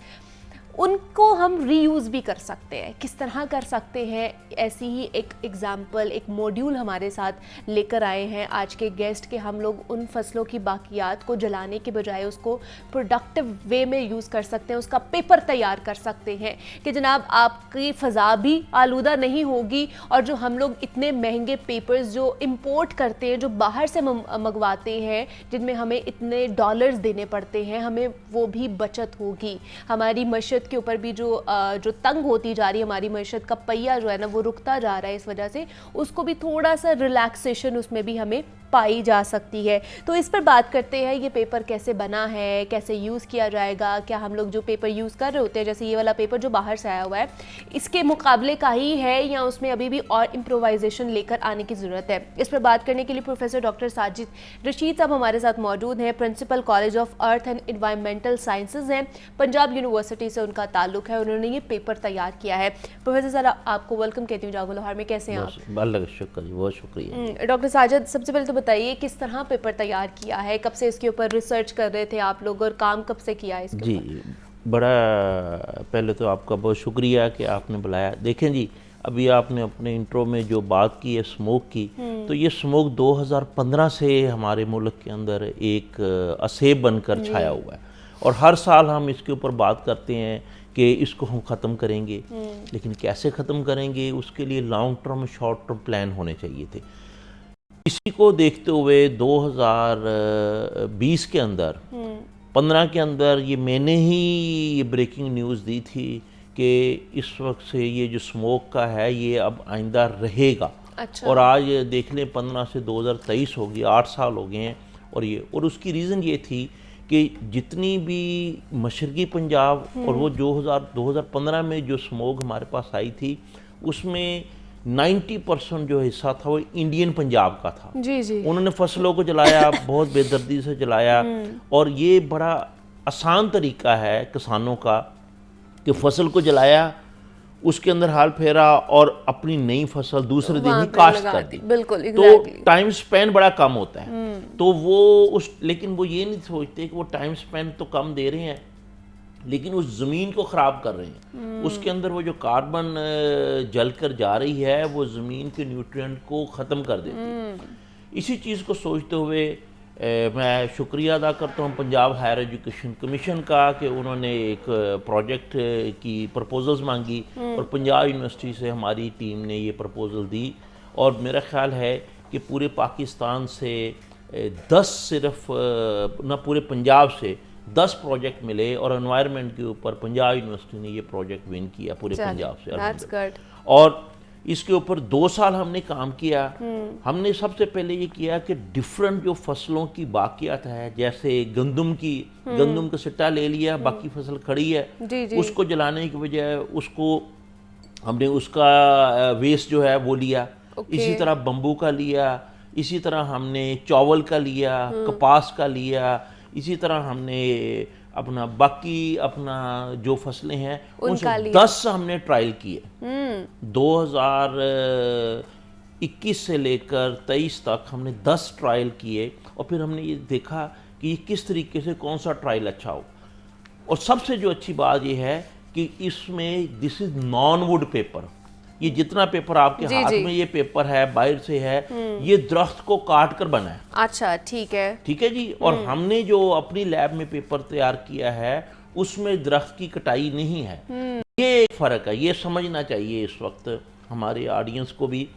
उनको हम रीयूज़ भी कर सकते हैं। किस तरह कर सकते हैं, ऐसी ही एक एग्ज़ाम्पल, एक मॉड्यूल हमारे साथ लेकर आए हैं आज के गेस्ट के। हम लोग उन फसलों की बाकियात को जलाने के बजाय उसको प्रोडक्टिव वे में यूज़ कर सकते हैं, उसका पेपर तैयार कर सकते हैं कि जनाब आपकी फ़ज़ा भी आलूदा नहीं होगी और जो हम लोग इतने महंगे पेपर्स जो इंपोर्ट करते हैं, जो बाहर से मंगवाते हैं, जिनमें हमें इतने डॉलर्स देने पड़ते हैं, हमें वो भी बचत होगी। हमारी मशत के ऊपर भी जो तंग होती जा रही है, हमारी मईशत का पहिया जो है ना वो रुकता जा रहा है, इस वजह से उसको भी थोड़ा सा रिलैक्सेशन उसमें भी हमें पाई जा सकती है। तो इस पर बात करते हैं, ये पेपर कैसे बना है, कैसे यूज़ किया जाएगा, क्या हम लोग जो पेपर यूज़ कर रहे होते हैं, जैसे ये वाला पेपर जो बाहर से आया हुआ है, इसके मुकाबले का ही है या उसमें अभी भी और इम्प्रोवाइजेशन लेकर आने की ज़रूरत है। इस पर बात करने के लिए प्रोफेसर डॉक्टर साजिद रशीद साहब हमारे साथ मौजूद हैं। Principal college of earth and environmental sciences हैं, पंजाब यूनिवर्सिटी से उनका ताल्लुक है, उन्होंने ये पेपर तैयार किया है। प्रोफेसर सर आपको वेलकम कहती हूँ जागो लाहौर में, कैसे हैं आप? अल्लाह का शुक्र, बहुत शुक्रिया। डॉक्टर साजिद, सबसे पहले तो बताइए किस तरह पेपर तैयार किया है, कब से इसके ऊपर रिसर्च कर रहे थे आप लोग और काम कब से किया है इसके जी ऊपर? बड़ा पहले तो आपका बहुत शुक्रिया कि आपने बुलाया। देखें जी, अभी आपने अपने इंट्रो में जो बात की है स्मोक की, तो ये स्मोक 2015 से हमारे मुल्क के अंदर एक असेब बनकर छाया हुआ है और हर साल हम इसके ऊपर बात करते हैं कि इसको हम ख़त्म करेंगे, लेकिन कैसे ख़त्म करेंगे उसके लिए long term short term plan होने चाहिए थे। इसी को देखते हुए 2020 के अंदर 15 के अंदर ये मैंने ही ये ब्रेकिंग न्यूज़ दी थी कि इस वक्त से ये जो स्मोक का है ये अब आइंदा रहेगा। अच्छा। और आज देख लें 15 से 2023 हो गया, 8 साल हो गए हैं। और उसकी रीज़न ये थी कि जितनी भी मशरकी पंजाब और वो 2015 में जो स्मोक हमारे पास आई थी उसमें 90% जो हिस्सा था वो इंडियन पंजाब का था। जी जी। उन्होंने फसलों को जलाया, बहुत बेदर्दी से जलाया। और ये बड़ा आसान तरीका है किसानों का कि फसल को जलाया, उसके अंदर हाल फेरा और अपनी नई फसल दूसरे दिन ही काश्त कर दी। बिल्कुल, तो टाइम स्पेंड बड़ा कम होता है। तो वो लेकिन वो ये नहीं सोचते कि वो टाइम स्पेंड तो कम दे रहे हैं लेकिन उस ज़मीन को ख़राब कर रहे हैं। उसके अंदर वो जो कार्बन जल कर जा रही है वो ज़मीन के न्यूट्रिएंट को ख़त्म कर देती है। इसी चीज़ को सोचते हुए मैं शुक्रिया अदा करता हूँ पंजाब हायर एजुकेशन कमीशन का कि उन्होंने एक प्रोजेक्ट की प्रपोजल्स मांगी और पंजाब यूनिवर्सिटी से हमारी टीम ने ये प्रपोजल दी और मेरा ख्याल है कि पूरे पाकिस्तान से 10 सिर्फ न पूरे पंजाब से 10 प्रोजेक्ट मिले और एनवायरनमेंट के ऊपर पंजाब यूनिवर्सिटी ने ये प्रोजेक्ट विन किया पूरे पंजाब से। और इसके ऊपर 2 साल हमने काम किया। हमने सबसे पहले ये किया कि डिफरेंट जो फसलों की बाकियात है, जैसे गंदम का सिट्टा ले लिया, बाकी फसल खड़ी है, उसको जलाने की बजाय उसको हमने उसका वेस्ट जो है वो लिया। इसी तरह बम्बू का लिया, इसी तरह हमने चावल का लिया, कपास का लिया, इसी तरह हमने अपना जो फसलें हैं उनसे 10 हमने ट्रायल किए। 2021 से लेकर 23 तक हमने 10 ट्रायल किए और फिर हमने ये देखा कि ये किस तरीके से कौन सा ट्रायल अच्छा हो। और सबसे जो अच्छी बात ये है कि इसमें this is non would paper. ये जितना पेपर आपके हाथ में ये पेपर है बाहर से है, ये दरख्त को काट कर बना है। अच्छा, ठीक है जी। और हमने जो अपनी लैब में पेपर तैयार किया है उसमें दरख्त की कटाई नहीं है। ये एक फ़र्क है, ये समझना चाहिए इस वक्त हमारे ऑडियंस को भी।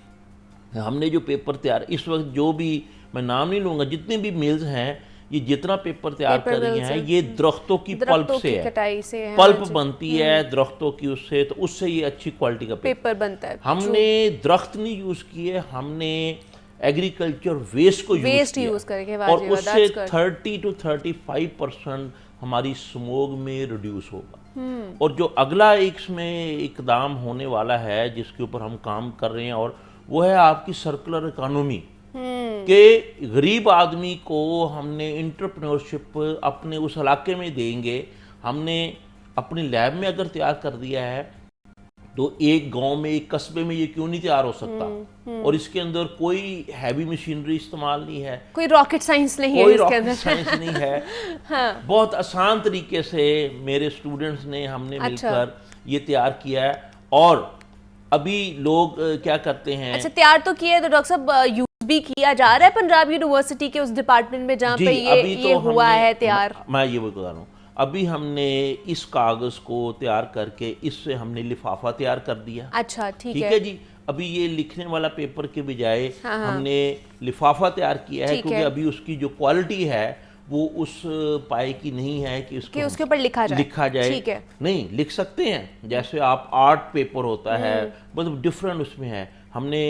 हमने जो पेपर तैयार इस वक्त जो भी मैं नाम नहीं लूँगा, जितने भी मिल्स हैं ये जितना पेपर तैयार पेपर कर रही मिल हैं से, ये दरख्तों की पल्प दरख्तों से की है, कटाई से है, पल्प हाँ जी। बनती है दरख्तों की, उससे तो उससे ये अच्छी क्वालिटी का पेपर बनता है। हमने दरख्त नहीं यूज किए, हमने एग्रीकल्चर वेस्ट को Waste किया use करके, वाह और जी वाह, उससे that's good। 30 to 35% हमारी स्मोग में रिड्यूस होगा। और जो अगला एक इसमें इकदाम होने वाला है जिसके ऊपर हम काम कर रहे हैं, और वो है आपकी सर्कुलर इकोनॉमी, कि गरीब आदमी को हमने इंटरप्रेन्योरशिप अपने उस इलाके में देंगे। हमने अपनी लैब में अगर तैयार कर दिया है तो एक गांव में, एक कस्बे में ये क्यों नहीं तैयार हो सकता? और इसके अंदर कोई हैवी मशीनरी इस्तेमाल नहीं है, कोई रॉकेट साइंस नहीं है कोई इसके रॉकेट अंदर। साइंस नहीं है। हाँ। बहुत आसान तरीके से मेरे स्टूडेंट्स ने, हमने मिलकर ये तैयार किया है। और अभी लोग क्या करते हैं, अच्छा, तैयार तो किया है, तो डॉक्टर साहब यूज भी किया जा रहा है पंजाब यूनिवर्सिटी के उस डिपार्टमेंट में जहाँ जी, पे अभी ये तो हुआ हमने- है तैयार। मैं ये बता रहा हूँ, अभी हमने इस कागज को तैयार करके इससे हमने लिफाफा तैयार कर दिया। अच्छा, ठीक ठीक है। है जी। अभी ये लिखने वाला पेपर के बजाय हमने लिफाफा तैयार किया है, ठीक क्योंकि है। अभी उसकी जो क्वालिटी है वो उस पाए की नहीं है कि उसको कि उसके ऊपर लिखा जाए। ठीक है। नहीं लिख सकते हैं, जैसे आप आर्ट पेपर होता है, मतलब डिफरेंट उसमें है। हमने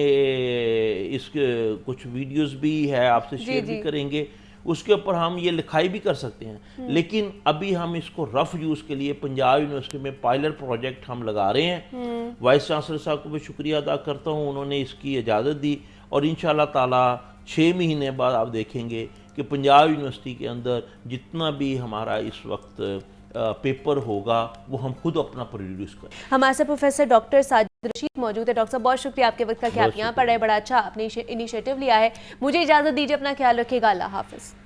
इसके कुछ वीडियोस भी है, आपसे शेयर भी करेंगे, उसके ऊपर हम ये लिखाई भी कर सकते हैं। लेकिन अभी हम इसको रफ यूज़ के लिए पंजाब यूनिवर्सिटी में पायलट प्रोजेक्ट हम लगा रहे हैं। वाइस चांसलर साहब को भी शुक्रिया अदा करता हूँ, उन्होंने इसकी इजाज़त दी। और इंशाल्लाह ताला 6 महीने बाद आप देखेंगे कि पंजाब यूनिवर्सिटी के अंदर जितना भी हमारा इस वक्त पेपर होगा वो हम खुद अपना प्रोड्यूस करें। हमारे साथ प्रोफेसर डॉक्टर साजिद रशीद मौजूद है। डॉक्टर साहब, बहुत शुक्रिया आपके वक्त का कि आप यहाँ पर रहे, बड़ा अच्छा आपने इनिशिएटिव लिया है। मुझे इजाज़त दीजिए, अपना ख्याल रखिएगा, अल्लाह हाफिज़।